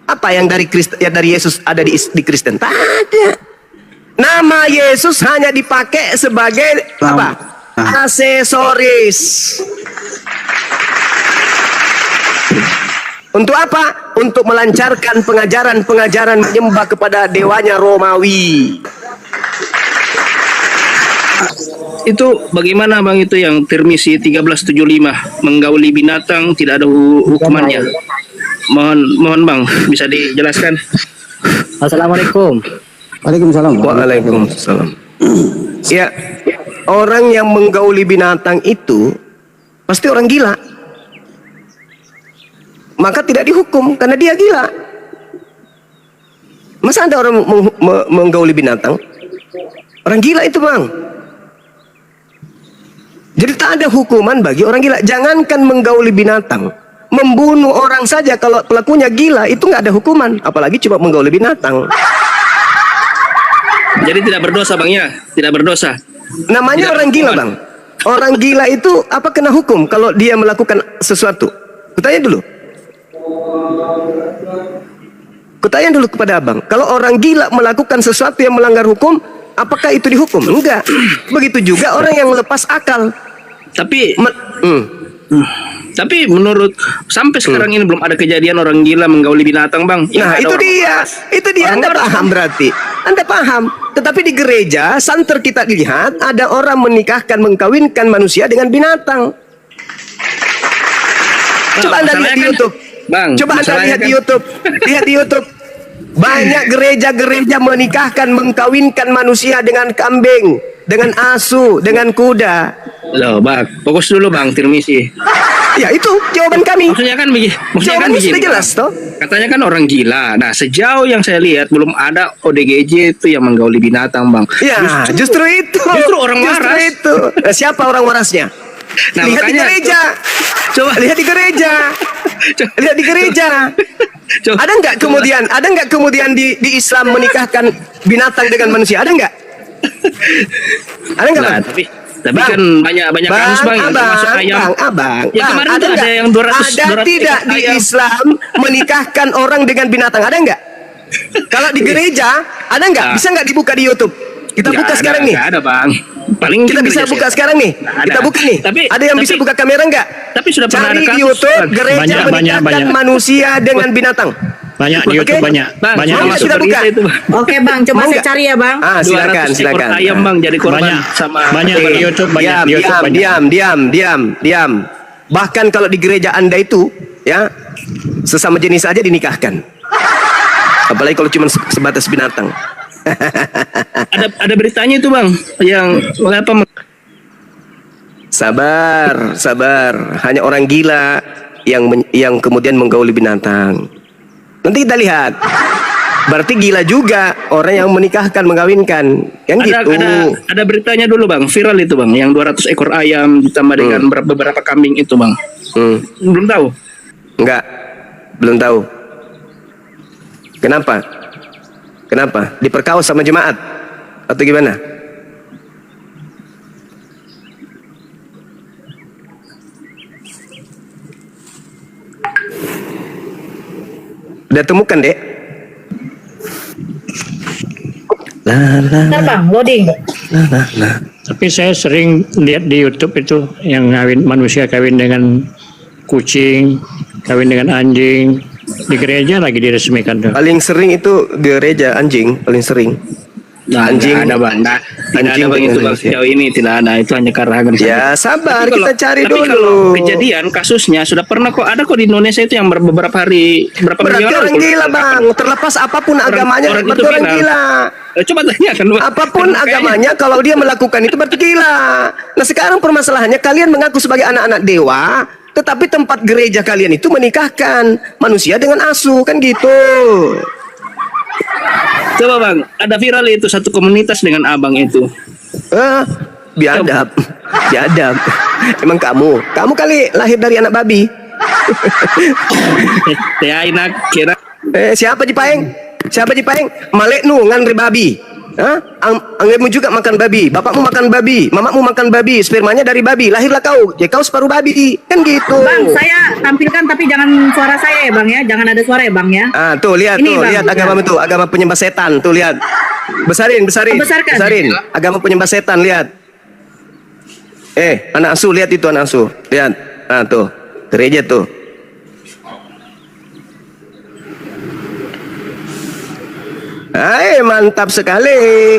Apa yang dari Kristen, ya dari Yesus ada di Kristen? Tak ada. Nama Yesus hanya dipakai sebagai apa? Aksesoris. Untuk apa? Untuk melancarkan pengajaran-pengajaran menyembah kepada dewanya Romawi. Itu bagaimana bang itu yang Tirmizi 1375 menggauli binatang tidak ada hukumannya? Mohon bang bisa dijelaskan. Assalamualaikum. Waalaikumsalam. Ya, orang yang menggauli binatang itu pasti orang gila. Maka tidak dihukum karena dia gila. Masa ada orang menggauli binatang? Orang gila itu, Bang. Jadi tak ada hukuman bagi orang gila. Jangankan menggauli binatang, membunuh orang saja kalau pelakunya gila itu nggak ada hukuman, apalagi cuma menggauli binatang. Jadi tidak berdosa bang ya, tidak berdosa. Namanya tidak orang gila bang. Orang gila itu apa kena hukum kalau dia melakukan sesuatu? Kutanya dulu. Kutanya dulu kepada abang. Kalau orang gila melakukan sesuatu yang melanggar hukum, apakah itu dihukum? Enggak. Begitu juga orang yang lepas akal. Tapi menurut sampai sekarang ini belum ada kejadian orang gila menggauli binatang bang. Nah itu dia Anda paham berarti. Anda paham. Tetapi di gereja santer kita dilihat ada orang menikahkan, mengkawinkan manusia dengan binatang. Coba Anda lihat di YouTube. Bang, coba Anda lihat di YouTube. Lihat di YouTube. Banyak gereja-gereja menikahkan, mengkawinkan manusia dengan kambing, dengan asu, dengan kuda. Loh bang, fokus dulu bang Tirmizi. Ya itu jawaban kami. Maksudnya kan begini. Jawabannya sudah jelas toh. Katanya kan orang gila. Nah sejauh yang saya lihat belum ada ODGJ itu yang menggauli binatang bang. Ya justru itu. Justru orang waras. Itu. Nah, siapa orang warasnya? Nah, lihat di gereja. Coba lihat di gereja. Lihat di gereja. Ada nggak kemudian di Islam menikahkan binatang dengan manusia? Ada nggak? Ada nggak? Nah, tapi bang, kan banyak kasus bang yang termasuk ayam. Ya kemarin tuh ada yang 200 tidak di Islam menikahkan orang dengan binatang? Ada nggak? Kalau di gereja ada nggak? Bisa nggak dibuka di YouTube? Kita buka sekarang nih. Nggak ada bang. Paling kita bisa buka sekarang nih. Kita buka nih. Ada yang bisa buka kamera nggak? Tapi sudah pernah ada kasus. Cari di YouTube gereja menikahkan manusia dengan binatang. Banyak di YouTube banyak. Banyak kita buka. Oke bang, coba saya cari ya bang. Silakan. Ayam bang jadi korban banyak di YouTube diam. Bahkan kalau di gereja Anda itu ya sesama jenis aja dinikahkan. Apalagi kalau cuma sebatas binatang. ada beritanya itu bang yang apa? Sabar. Hanya orang gila yang kemudian menggauli binatang. Nanti kita lihat. Berarti gila juga orang yang menikahkan, mengkawinkan. Yang gitu. Ada beritanya dulu bang, viral itu bang, yang 200 ekor ayam ditambah dengan beberapa kambing itu bang. Belum tahu? Enggak, belum tahu. Kenapa? Diperkaos sama jemaat atau gimana? Udah temukan dek? Bentar bang, loading. Tapi saya sering lihat di YouTube itu yang manusia kawin dengan kucing, kawin dengan anjing, Di gereja lagi diresmikan tuh. Paling sering itu gereja anjing, paling sering. Nah, Anjing. tidak ada bang, nah, tidak Anjing ada bang itu bang. Indonesia. Sejauh ini tidak ada, itu hanya karangan saja. Ya sabar, Tapi kita cari tapi dulu. kalau kejadian kasusnya sudah pernah kok ada kok di Indonesia itu yang beberapa hari berapa Berarti minggu lalu, orang gila kalau- bang, terlepas apapun agamanya, orang itu berarti orang viral. gila. Coba tanyakan bang. Apapun Kayaknya- agamanya, kalau dia melakukan itu berarti gila. Nah sekarang permasalahannya kalian mengaku sebagai anak-anak dewa, tetapi tempat gereja kalian itu menikahkan manusia dengan asu, kan gitu. Coba bang, ada viral itu satu komunitas dengan abang itu. Biadab, biadab. Emang kamu kali lahir dari anak babi. Ya enak kira. Siapa Jipaeng? Siapa Jipaeng? Malek nu ngan babi. Hah? Anggapmu juga makan babi, bapakmu makan babi, mamamu makan babi, spermanya dari babi, lahirlah kau, ya kau separuh babi, kan gitu. Bang, saya tampilkan tapi jangan suara saya ya bang ya, jangan ada suara ya bang ya. Tuh lihat Ini, tuh, Bang. lihat agama itu, agama penyembah setan, tuh lihat. Besarin, Besarkan. besarin. Agama penyembah setan, lihat. Anak asuh, lihat itu anak asuh, lihat. Tuh, gereja tuh. Mantap sekali.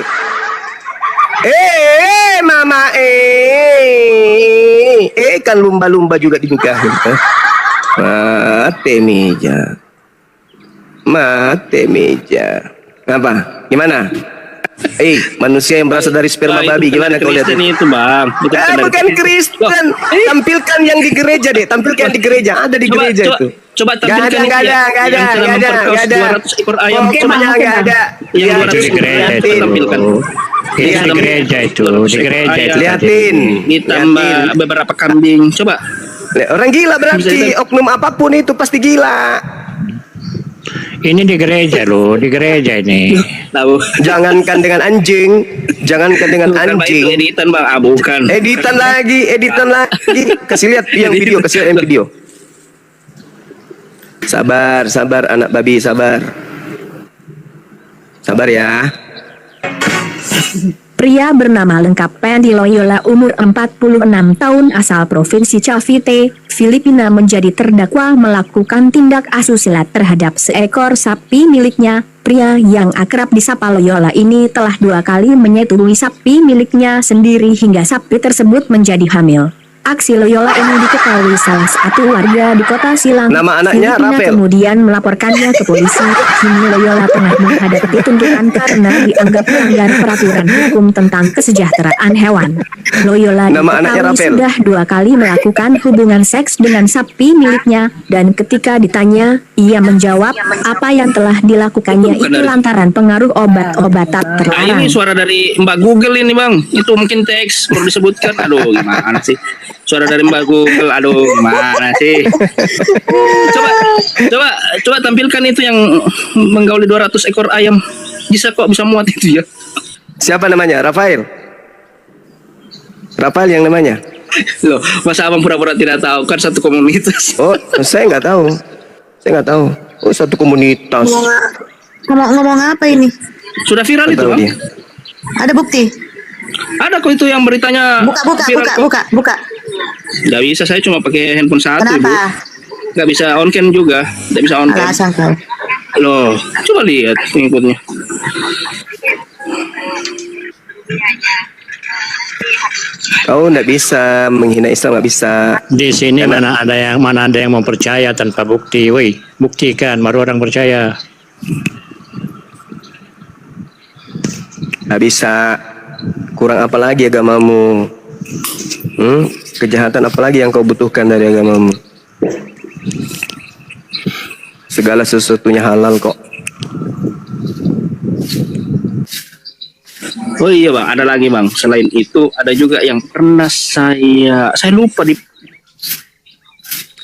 Mama kan lumba-lumba juga dinikahin. Mate meja. Apa? Gimana? Manusia yang berasal dari sperma babi, gimana kau lihat? Kristen itu bang. Bukan Kristen. Tampilkan yang di gereja deh. Tampilkan di gereja. Ada di gereja itu. Coba tampilkan Nggak ada. 200 ekor ayam. Coba nggak ada. Yang Itu di 200 gereja ayam itu. tampilkan. Itu di gereja itu, di gereja itu. Lihatin. Ditambah beberapa kambing. Coba. Orang gila berarti. Oknum apapun itu pasti gila. Ini di gereja loh, di gereja ini. Tahu. Jangankan dengan anjing. Jangankan dengan Bukan Pak, itu anjing. editan bang. Bukan. Editan lagi. Kasih lihat yang video, kasih lihat yang video. Sabar anak babi, sabar. Sabar ya. Pria bernama lengkap Pandy Loyola umur 46 tahun asal Provinsi Cavite, Filipina menjadi terdakwa melakukan tindak asusila terhadap seekor sapi miliknya. Pria yang akrab disapa Loyola ini telah 2 kali menyetujui sapi miliknya sendiri hingga sapi tersebut menjadi hamil. Aksi Loyola ini diketahui salah satu warga di kota Silang, Nama anaknya Filipina, Rafael. kemudian melaporkannya ke polisi. Kini Loyola tengah menghadapi tuntutan karena dianggap melanggar peraturan hukum tentang kesejahteraan hewan. Loyola Nama anaknya diketahui Rafael. sudah 2 kali melakukan hubungan seks dengan sapi miliknya, dan ketika ditanya, ia menjawab apa yang telah dilakukannya itu lantaran pengaruh obat-obatan Nah, terlarang. ini suara dari Mbak Google ini bang. Itu mungkin teks perlu disebutkan. Aduh gimana sih. Suara dari Mbak Google. Aduh gimana sih. Coba tampilkan itu yang menggauli 200 ekor ayam. Bisa muat itu ya. Siapa namanya? Rafael. Rafael yang namanya. Loh, masa abang pura-pura tidak tahu kan satu komunitas. Oh, saya nggak tahu. Oh, satu komunitas. Ngomong apa ini? Sudah viral itu Tahu bang. dia. Ada bukti? Ada kok itu yang beritanya. viral kok. Buka. Nggak bisa, saya cuma pakai handphone satu. Kenapa? Ibu. Nggak bisa on cam juga. Nggak bisa on cam. Alasan kau. Loh, coba lihat pengikutnya. Kau nggak bisa menghina Islam, nggak bisa. Di sini mana ada yang mau percaya tanpa bukti, woi. Buktikan baru orang percaya. Nggak bisa. Kurang apa lagi agamamu? Kejahatan apa lagi yang kau butuhkan dari agamamu? Segala sesuatunya halal kok. Oh iya bang, ada lagi bang. Selain itu ada juga yang pernah saya lupa di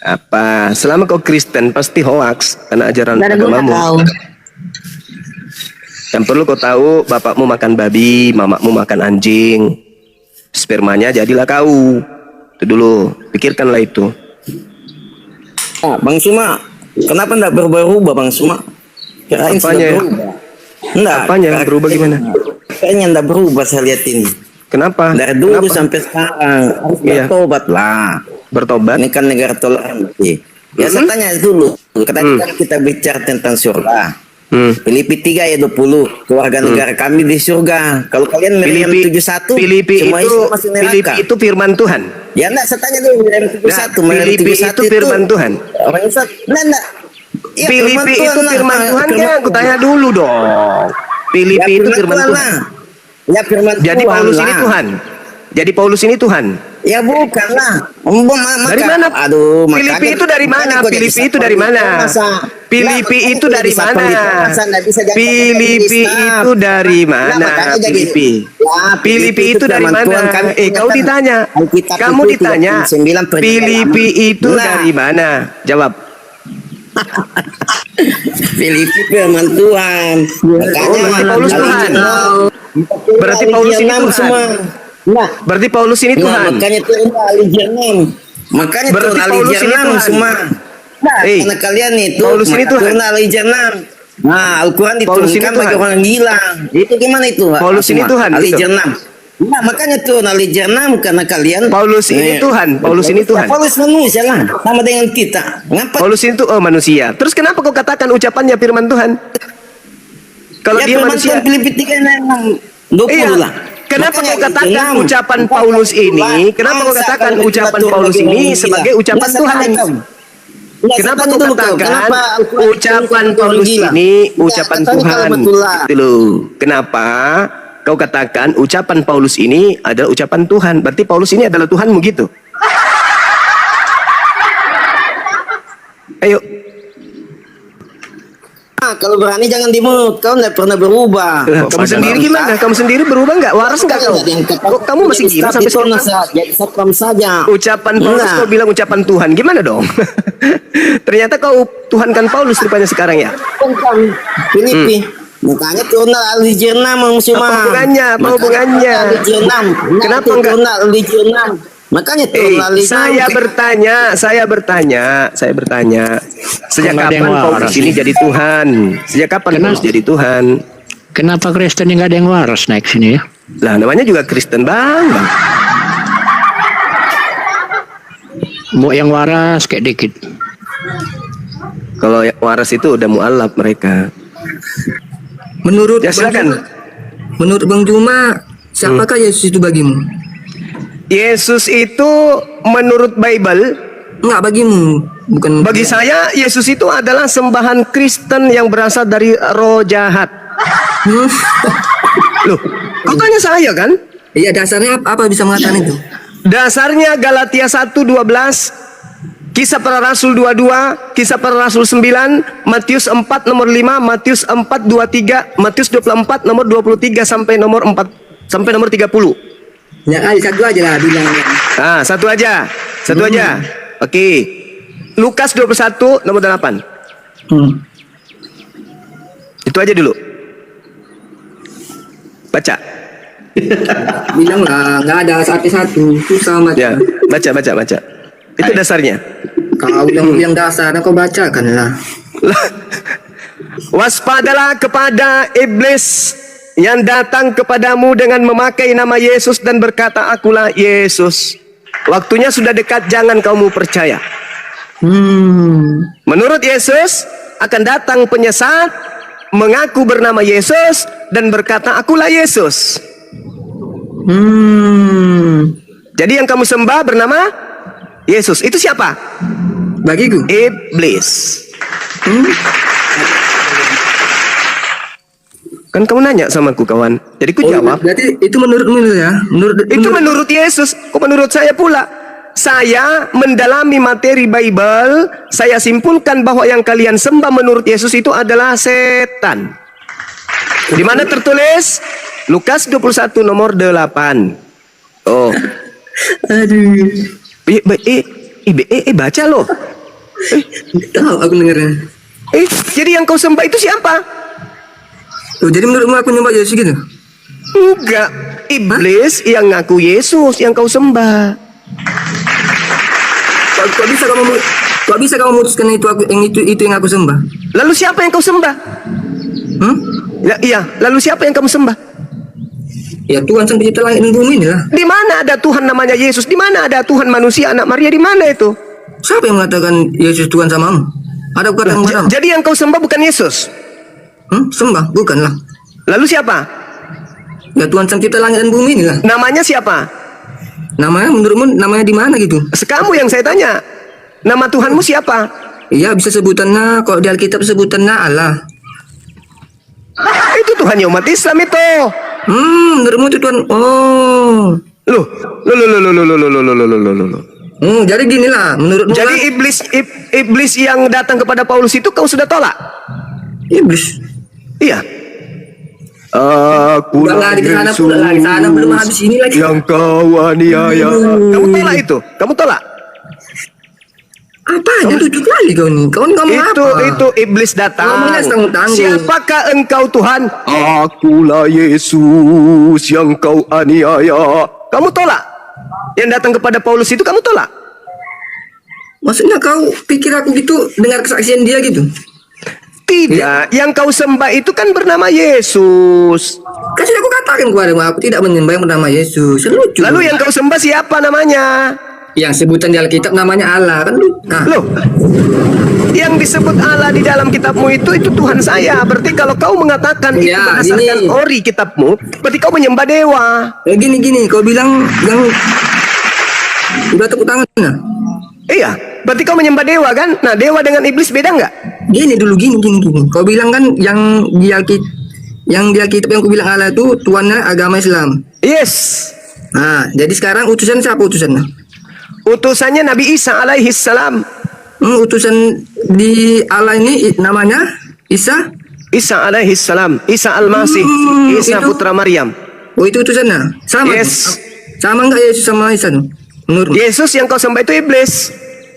Apa? Selama kau Kristen pasti hoax karena ajaran Nggak ada guna agamamu. kau. Yang perlu kau tahu, bapakmu makan babi, mamamu makan anjing. Spermanya jadilah kau. Itu dulu, pikirkanlah itu. Bang Suma, kenapa enggak berubah-ubah Bang Suma? Kirain sudah Apanya? berubah. Enggak. Apanya? Berubah gimana? Kayaknya enggak berubah saya lihat ini. Kenapa? Dari dulu Kenapa? sampai sekarang harus Iya. bertobat lah. Bertobat? Ini kan negara toleransi. Ya saya tanya dulu, Kata kita bicara tentang surga. Hmm. Filipi 3 ayat 20, keluarga negara kami di surga. Kalau kalian Miriam 71, Filipi semua itu Islam masuk neraka. Filipi itu firman Tuhan. Ya enggak, saya tanya dulu Miriam 71. Nah, Miriam Filipi 71 itu firman Tuhan. Orang Islam. Enggak. Ya, Filipi itu firman Tuhan kan? Aku tanya dulu dong. Filipi itu firman Tuhan. Ya firman Tuhan. Jadi Paulus ini lah. Tuhan. Jadi Paulus ini Tuhan. Ya bukan lah. Dari mana? Aduh, Filipi itu dari mana? Filipi itu dari mana? Filipi itu dari mana? Filipi itu dari mana? Filipi. Filipi itu dari mana? Kau ditanya. Kamu ditanya. Filipi itu dari mana? Jawab. Filipi firman Tuhan. Makanya Paulus Tuhan. Berarti Paulus ini Tuhan. Berarti Paulus ini Tuhan. Makanya turun Alijar 6. Makanya Berarti turun Paulus Alijar ini 6 Tuhan. semua. Karena kalian itu Paulus ini Tuhan. turun Alijar 6. Nah, Al-Quran Paulus ini diturunkan bagi Tuhan. orang gila. Itu gimana itu? Paulus ini Tuhan, Alijar gitu. 6. Nah, makanya turun Alijar 6 karena kalian Paulus ini Tuhan. Paulus ini Tuhan. Paulus manusia lah, sama dengan kita. Ngapa? Paulus itu manusia. Terus kenapa kau katakan ucapannya firman Tuhan? Kalau Ya, dia firman manusia. Tuhan Filipi 3 20 Iya. lah. Kenapa Makanya kau katakan itu 6. ucapan Paulus ini? Kenapa kau katakan ucapan Paulus ini sebagai ucapan Tuhan? Kenapa kau katakan ucapan Paulus ini ucapan Tuhan? Itu loh. Kenapa kau katakan ucapan Paulus ini adalah ucapan Tuhan? Berarti Paulus ini adalah Tuhanmu gitu? Ayo. Kalau berani jangan dimut, kau tidak pernah berubah. Kamu sendiri gimana? Kamu sendiri berubah nggak? Waras nggak kau? Kok kamu masih gila sampai sekarang? Jadi satpam saja. Ucapan Paulus kau bilang ucapan Tuhan, gimana dong? Ternyata kau Tuhankan Paulus rupanya sekarang ya? Filipi. Makanya turun Alijar 6 semua. Apa hubungannya? Apa hubungannya? Alijar 6. Kenapa enggak? Turun Alijar 6. Makanya turun Alijar 6. Saya bertanya. Sejak Nggak ada kapan yang Paulus waras ini nih. jadi Tuhan? Sejak kapan Paulus jadi Tuhan? Kenapa Kristen yang nggak ada yang waras naik sini ya? Lah namanya juga Kristen bang. Mau yang waras kayak dikit. Kalau yang waras itu udah mualaf mereka. Menurut Ya silakan. Menurut Bang Juma, siapakah Yesus itu bagimu? Yesus itu menurut Bible, Enggak bagimu, bukan bagi saya Yesus itu adalah sembahan Kristen yang berasal dari roh jahat. Loh, kau tanya saya kan? Iya, dasarnya apa bisa mengatakan itu? Dasarnya Galatia 1:12, Kisah Para Rasul 22, Kisah Para Rasul 9, Matius 4 nomor 5, Matius 4:23, Matius 24 nomor 23 sampai nomor 30. Ya, satu aja lah bilang. Ah, satu aja. Oke. Lukas 21 nomor 8. Itu aja dulu. Baca. Bilang lah, nggak ada satu-satu. Susah macam. Ya, baca. Itu dasarnya. Kau yang dasar, kau bacakan lah. Waspadalah kepada iblis yang datang kepadamu dengan memakai nama Yesus dan berkata, "Akulah Yesus." Waktunya sudah dekat, jangan kamu percaya. Menurut Yesus akan datang penyesat mengaku bernama Yesus dan berkata, "Akulah Yesus." Jadi yang kamu sembah bernama Yesus. Itu siapa? Bagiku. Iblis. Kan kamu nanya sama aku kawan. Jadi ku jawab. Berarti itu menurutmu ya? Itu menurut Yesus. Kok menurut saya pula? Saya mendalami materi Bible, saya simpulkan bahwa yang kalian sembah menurut Yesus itu adalah setan. Di mana tertulis? Lukas 21 nomor 8. Oh. Aduh. Baca loh. Tahu aku dengarnya. Jadi yang kau sembah itu siapa? Oh, jadi menurutmu aku nyembah Yesus gitu? Enggak. Iblis yang ngaku Yesus yang kau sembah. Kok bisa kamu memutuskan itu yang aku sembah? Lalu siapa yang kau sembah? Iya, lalu siapa yang kamu sembah? Ya Tuhan sang pencipta langit dan bumi ini lah. Di mana ada Tuhan namanya Yesus? Di mana ada Tuhan manusia anak Maria? Di mana itu? Siapa yang mengatakan Yesus Tuhan samamu? Ada kata yang mana? Jadi yang kau sembah bukan Yesus. Sembah, bukanlah. Lalu siapa? Ya Tuhan Pencipta langit dan bumi inilah. Namanya siapa? Namanya menurutmu namanya di mana gitu? Kamu yang saya tanya. Nama Tuhanmu siapa? Iya bisa sebutannya, kalau di Alkitab sebutannya Allah. Itu Tuhannya umat Islam itu. Menurutmu itu Tuhan. Oh. Loh. Jadi gini lah, menurutmu. Jadi iblis yang datang kepada Paulus itu kau sudah tolak? Iblis. Iya. Aku lari ke sana pula, lari sana belum habis ini lagi. Yang kau aniaya. Kamu tolak itu? Kamu tolak? Apanya 7 kali kau nih? Kau ngomong apa? Itu iblis datang. Ngomongnya setengah-tanggung. Siapakah engkau Tuhan? Akulah Yesus yang kau aniaya. Kamu tolak? Yang datang kepada Paulus itu kamu tolak? Maksudnya kau pikir aku gitu dengar kesaksian dia gitu? Tidak, yang kau sembah itu kan bernama Yesus. Kan sudah aku katakan kepadamu, aku tidak menyembah yang bernama Yesus. Lucu. Lalu yang kau sembah siapa namanya? Yang sebutan di Alkitab namanya Allah kan? Loh, yang disebut Allah di dalam kitabmu itu Tuhan saya. Berarti kalau kau mengatakan itu berdasarkan ori kitabmu, berarti kau menyembah dewa. Gini, kau bilang yang udah tepuk tangan nah? Iya, berarti kau menyembah dewa kan? Nah, dewa dengan iblis beda nggak? Gini. Kau bilang kan yang di Alkitab yang kau bilang Allah itu Tuhannya agama Islam. Yes. Nah, jadi sekarang utusan siapa utusannya? Utusannya Nabi Isa alaihi salam. Utusan di Allah ini namanya Isa? Isa alaihi salam. Isa al-Masih. Isa itu? putra Maryam. Oh, itu utusannya? Sama? Yes. Sama enggak Yesus sama Isa tuh? Menurut Yesus yang kau sembah itu iblis.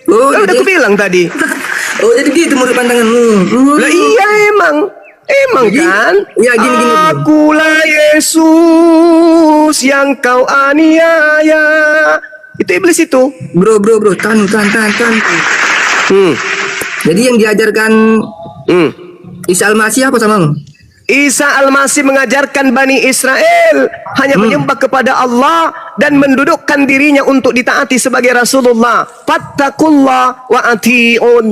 Oh, udah aku bilang tadi. Oh, jadi gitu menurut pandanganmu. Lah iya emang kan? Ya gini. Akulah Yesus yang kau aniaya. Itu iblis itu. Bro, tahan. Jadi yang diajarkan Isa Al-Masih apa samamu? Isa Al-Masih mengajarkan Bani Israel hanya menyembah kepada Allah dan mendudukkan dirinya untuk ditaati sebagai Rasulullah. Fattakullah wa ati'un.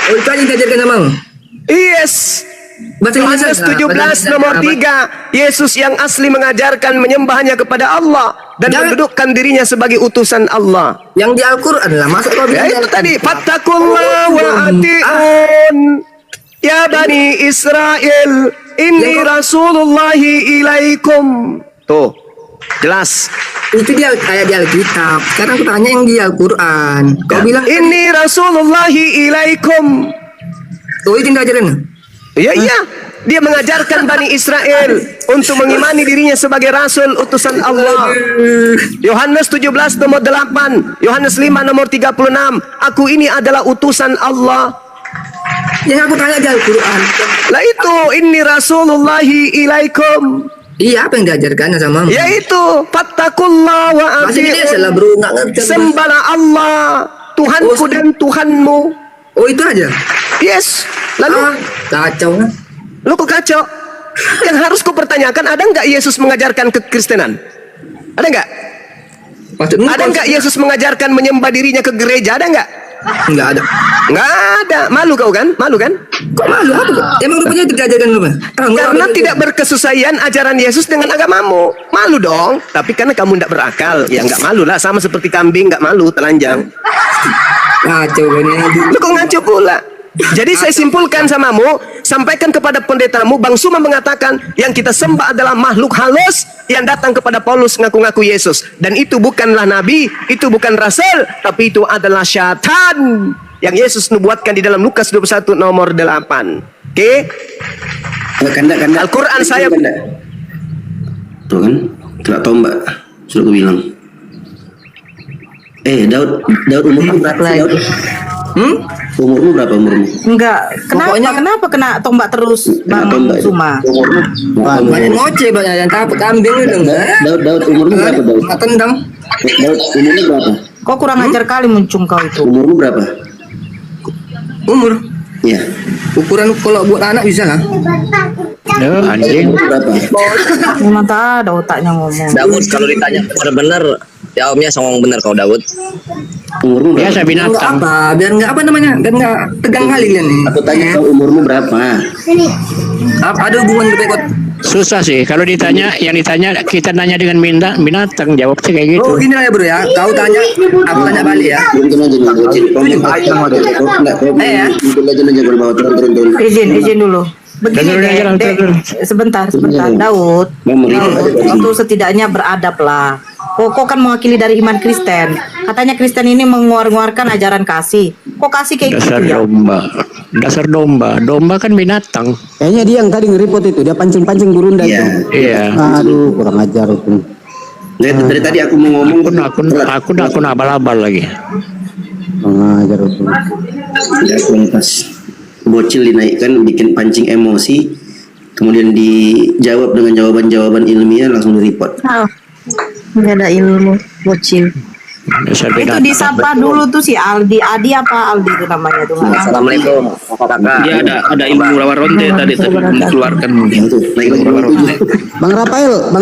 Oh, itu aja yang diajarkan samamu? Yes. Yohanes 17 nomor 3. Yesus yang asli mengajarkan menyembahnya kepada Allah dan mendudukkan dirinya sebagai utusan Allah. Yang di Al-Quran lah, masa kau bilang itu tadi, fattakullah wa ati'un. Ya Bani Israel, inni Rasulullahi ilaikum. Tuh, jelas. Itu dia kayak di Alkitab. Sekarang aku tanya yang di Al-Quran. Kau bilang inni Rasulullahi ilaikum. Oh, itu yang diajarin? Iya. Dia mengajarkan Bani Israel untuk mengimani dirinya sebagai Rasul utusan Allah. Yohanes 17 nomor 8, Yohanes 5 nomor 36. Aku ini adalah utusan Allah. Yang aku tanya di Al-Quran. Lah itu, inni Rasulullahi ilaikum. Iya, apa yang diajarkannya sama? Yaitu fattakullah wa ati'un. Sembahlah Allah, Tuhanku dan Tuhanmu. Oh, itu aja? Yes. Lalu kacau. Lu kok kacau? Yang harus ku pertanyakan, ada nggak Yesus mengajarkan kekristenan? Ada nggak? Ada nggak Yesus mengajarkan menyembah dirinya ke gereja? Ada nggak? Nggak ada. Nggak ada. Malu kau kan? Malu kan? Kok malu? Apa? Emang rupanya itu diajarkan lu? Karena tidak berkesesuaian ajaran Yesus dengan agamamu. Malu dong. Tapi karena kamu tidak berakal, ya nggak malu lah. Sama seperti kambing nggak malu, telanjang. Ngaco kan? Lu kok ngaco pula? Jadi saya simpulkan samamu, sampaikan kepada pendetamu, Bang Suma mengatakan yang kita sembah adalah makhluk halus yang datang kepada Paulus ngaku-ngaku Yesus. Dan itu bukanlah nabi, itu bukan rasul, tapi itu adalah syaitan yang Yesus nubuatkan di dalam Lukas 21 nomor 8. Oke? Al-Quran saya. Tuh kan, kena tombak. Sudah aku bilang. Daud umurmu berapa sih, Daud? Umurmu berapa umurmu? Enggak, kenapa kena tombak terus Bang Suma? Banyak ngoceh, banyak yang takut kambing itu. Daud umurmu berapa, Daud? Tendang. Daud umurmu berapa? Kok kurang ajar kali muncung kau itu? Umurmu berapa? Umur? Iya. Ukuran kalau buat anak bisa lah. Anjing. Berapa? Memang tak ada otaknya ngomong. Daud kalau ditanya benar-benar jawabnya songong benar kau Daud. Umurmu berapa? Biasa binatang. Apa? Biar nggak apa namanya? Biar nggak tegang kali kalian nih. Aku tanya kau umurmu berapa? Ada hubungan berikut? Susah sih kalau ditanya, yang ditanya kita nanya dengan binatang, jawab sih kayak gitu. Oh gini lah ya bro ya. Kau tanya, aku tanya balik ya. Mungkin aja nih, bocil. Mungkin aja kalau bawa turun. Izin dulu. Begini Dek, sebentar. Daud, itu setidaknya beradab lah. Kok kan mewakili dari iman Kristen. Katanya Kristen ini mengeluarkan ajaran kasih. Kok kasih kayak Dasar gitu ya? domba. Domba kan binatang. Kayaknya dia yang tadi nge-report itu, dia pancing-pancing burunda itu. Iya. Aduh, kurang ajar itu. Dari tadi aku mau ngomong Akun abal-abal lagi. Kurang ajar itu. ya aku pas bocil dinaikkan bikin pancing emosi, kemudian dijawab dengan jawaban-jawaban ilmiah langsung di-report. Nggak ada ilmu, bocil. Dasar Itu binatang. disapa dulu tuh si Adi apa Aldi itu namanya tuh. Assalamualaikum kakak. Dia ada ilmu lawan ronde tadi mengeluarkan. Itu naik lagi. Bang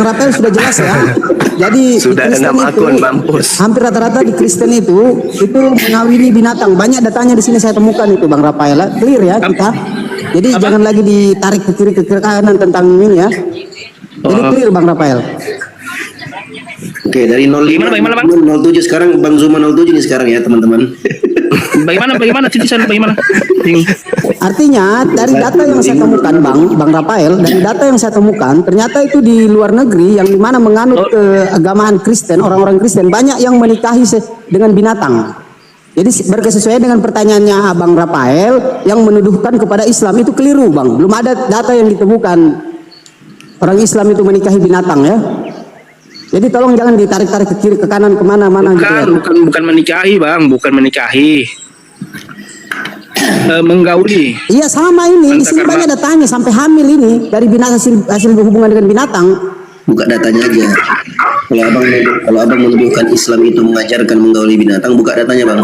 Rafael sudah jelas ya. Jadi Sudah di Kristen 6 akun, itu, mampus. hampir rata-rata di Kristen itu mengawini binatang. Banyak datanya di sini saya temukan itu Bang Rafael. Clear ya kita. Jadi jangan lagi ditarik ke kiri ke kanan tentang ini ya. Jadi clear Bang Rafael. Oke, dari 05 Bagaimana, Bang? 07 sekarang Bang Zuma 07 nih sekarang ya teman-teman. Bagaimana titisan bagaimana? Artinya dari data yang saya temukan Bang Rafael, dari data yang saya temukan ternyata itu di luar negeri yang dimana menganut keagamaan Kristen, orang-orang Kristen banyak yang menikahi dengan binatang. Jadi berkesesuaian dengan pertanyaannya Bang Rafael yang menuduhkan kepada Islam itu keliru Bang. Belum ada data yang ditemukan orang Islam itu menikahi binatang ya. Jadi tolong jangan ditarik-tarik ke kiri ke kanan kemana-mana gitu ya. Bukan menikahi bang, bukan menikahi. Menggauli. Iya sama ini, di sini banyak datanya sampai hamil ini dari binatang hasil berhubungan dengan binatang. Buka datanya aja. Kalau abang menuduhkan Islam itu mengajarkan menggauli binatang, buka datanya bang.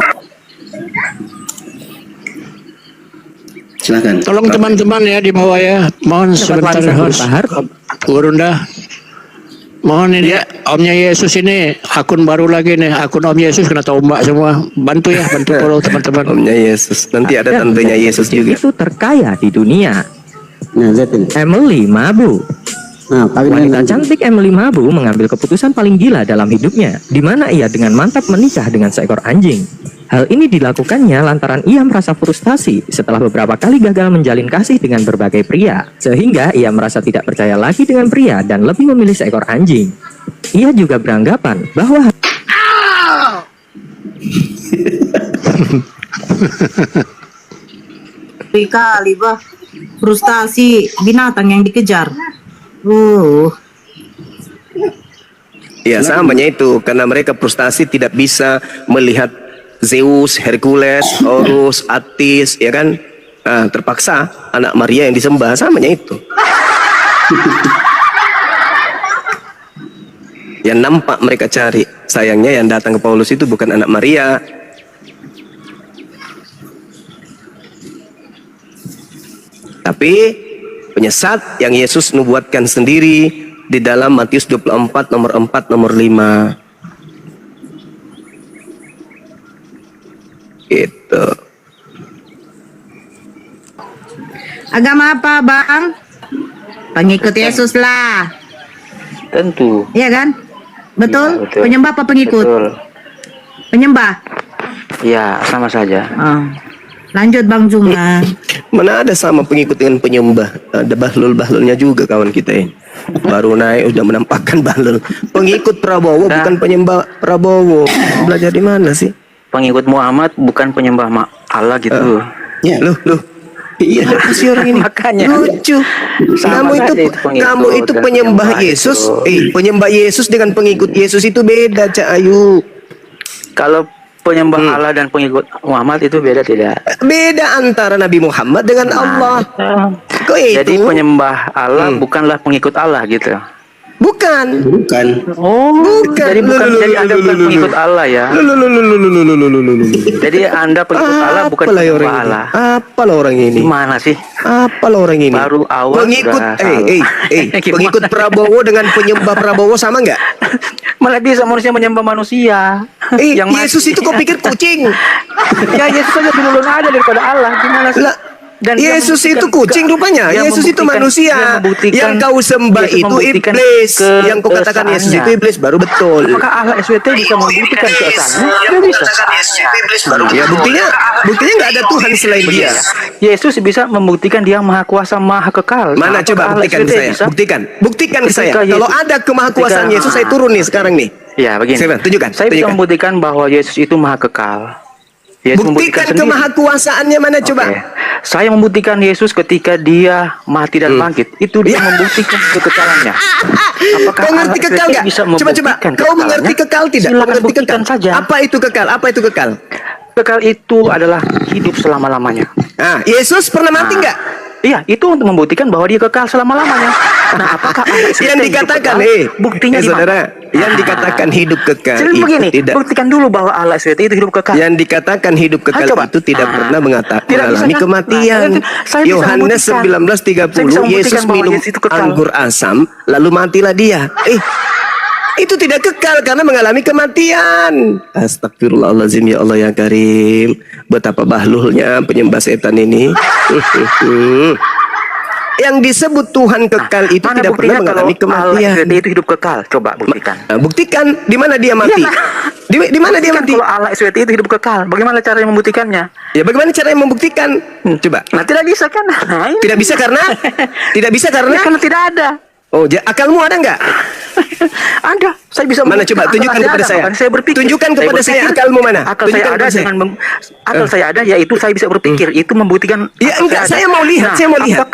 Silakan. Tolong teman-teman ya di bawah ya. Mohon sebentar. Burunda. Mohon ini Omnya Yesus ini akun baru lagi nih, akun Om Yesus kena tombak semua. Bantu follow teman-teman. Omnya Yesus. Nanti ada tantenya Yesus juga. Itu terkaya di dunia. Nah, Zatin. Emily Mabu. Nah, Wanita cantik Emily Mabu mengambil keputusan paling gila dalam hidupnya, di mana ia dengan mantap menikah dengan seekor anjing. Hal ini dilakukannya lantaran ia merasa frustasi setelah beberapa kali gagal menjalin kasih dengan berbagai pria, sehingga ia merasa tidak percaya lagi dengan pria dan lebih memilih seekor anjing. Ia juga beranggapan bahwa Kali bah, frustasi binatang yang dikejar. Ya samanya itu karena mereka frustasi tidak bisa melihat Zeus, Hercules, Horus, Attis, ya kan? Nah, terpaksa anak Maria yang disembah, samanya itu. Yang nampak mereka cari. Sayangnya yang datang ke Paulus itu bukan anak Maria. Tapi penyesat yang Yesus nubuatkan sendiri di dalam Matius 24 nomor 4 nomor 5. Gitu. Agama apa bang? Pengikut Yesus lah. Tentu. Iya kan? Betul? Ya, betul. Penyembah apa pengikut? Betul. Penyembah. Ya, sama saja. Lanjut Bang Zuma. Mana ada sama pengikut dengan penyembah? Ada bahlul-bahlulnya juga kawan kita ini. Baru naik udah menampakkan bahlul. Pengikut Prabowo bukan penyembah Prabowo. Belajar di mana sih? Pengikut Muhammad bukan penyembah Allah gitu. Ya, loh. Iya, si orang ini. Makanya. Lucu. Sama Kamu itu penyembah Yesus. Penyembah Yesus dengan pengikut Yesus itu beda, Cak Ayu. Kalau penyembah Allah dan pengikut Muhammad itu beda tidak? Beda antara Nabi Muhammad dengan Allah. Kok itu? Jadi penyembah Allah bukanlah pengikut Allah gitu. Bukan. Oh, jadi Anda bukan pengikut Allah ya. Jadi Anda pengikut Allah bukan penyembah Allah. Apalah orang ini? Gimana sih? Apalah orang ini? Baru awal pengikut sudah pengikut Prabowo dengan penyembah Prabowo sama nggak? Malah bisa manusia menyembah manusia. Yang Yesus itu kau pikir kucing? Ya Yesus saja dulu ada daripada Allah. Gimana sih? Dan Yesus itu kucing rupanya. Yesus itu manusia. Yang kau sembah itu iblis. Yang kau katakan Yesus itu iblis baru betul. Apakah Allah SWT bisa membuktikan keesaannya? Tidak bisa. Ya buktinya nggak ada Tuhan selain Dia. Yesus bisa membuktikan Dia maha kuasa, maha kekal. Mana coba buktikan ke saya? Buktikan ke saya. Kalau ada kemahakuasaan Yesus, saya turun nih sekarang nih. Ya begini. Tunjukkan. Saya bisa membuktikan bahwa Yesus itu maha kekal. Buktikan kemahakuasaannya mana coba? Saya membuktikan Yesus ketika Dia mati dan bangkit. Itu Dia membuktikan kekekalannya. Apakah kau ngerti kekal nggak? Coba. Kau mengerti kekal tidak? Silakan buktikan saja. Apa itu kekal? Kekal itu adalah hidup selama-lamanya. Yesus pernah mati nggak? Iya, itu untuk membuktikan bahwa Dia kekal selama-lamanya. Nah, apakah yang dikatakan, buktinya saudara, yang dikatakan hidup kekal itu tidak. Buktikan dulu bahwa Allah SWT itu hidup kekal. Yang dikatakan hidup kekal itu tidak pernah mengalami kematian. Yohanes 19:30, Yesus minum anggur asam, lalu matilah Dia. Itu tidak kekal karena mengalami kematian. Astagfirullahaladzim, ya Allah yang karim. Betapa bahlulnya penyembah setan ini. Yang disebut Tuhan kekal itu tidak pernah mengalami kematian. Allah itu hidup kekal. Coba buktikan. Buktikan di mana Dia mati. Di mana Dia mati? Kalau Allah SWT itu hidup kekal, bagaimana cara membuktikannya? Ya bagaimana cara membuktikan? Coba. Nah, tidak bisa kan? Tidak bisa karena karena tidak ada. Oh, akalmu ada nggak? Ada. Saya bisa. Mana coba tunjukkan kepada saya. Tunjukkan kepada saya akalmu mana? Akal saya ada akal saya ada, yaitu saya bisa berpikir. Itu membuktikan. Ya enggak, saya mau lihat. Saya mau lihat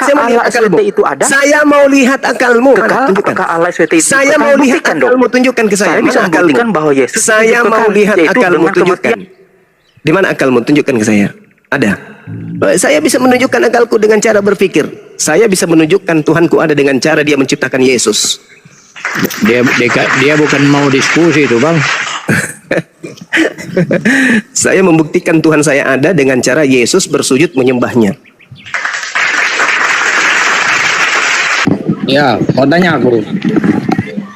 akalmu. Itu ada. Saya mau lihat akalmu. Apakah Allah SWT itu? Saya mau lihat akalmu. Tunjukkan ke saya. Saya bisa membuktikan bahwa Yesus. Saya mau lihat akalmu. Tunjukkan. Di mana akalmu? Tunjukkan ke saya. Ada. Saya bisa menunjukkan akalku dengan cara berpikir. Saya bisa menunjukkan Tuhanku ada dengan cara Dia menciptakan Yesus. Dia bukan mau diskusi itu, Bang. Saya membuktikan Tuhan saya ada dengan cara Yesus bersujud menyembahnya. Ya, mau tanya aku.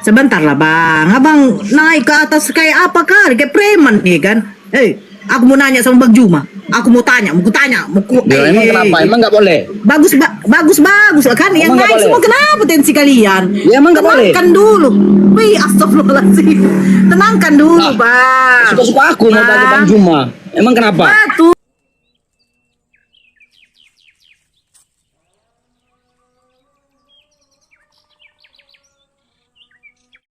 Sebentar lah bang, abang naik ke atas kayak apa kali, kayak preman nih kan? Aku mau nanya sama Bang Juma. Aku mau tanya. Emang kenapa? Emang nggak boleh? Bagus lah kan. Yang naik semua kenapa tensi kalian? Ya emang nggak boleh. Tenangkan dulu. Wih, astagfirullahaladzim. Tenangkan dulu, Bang. Suka-suka aku mau tanya Bang Juma. Emang kenapa?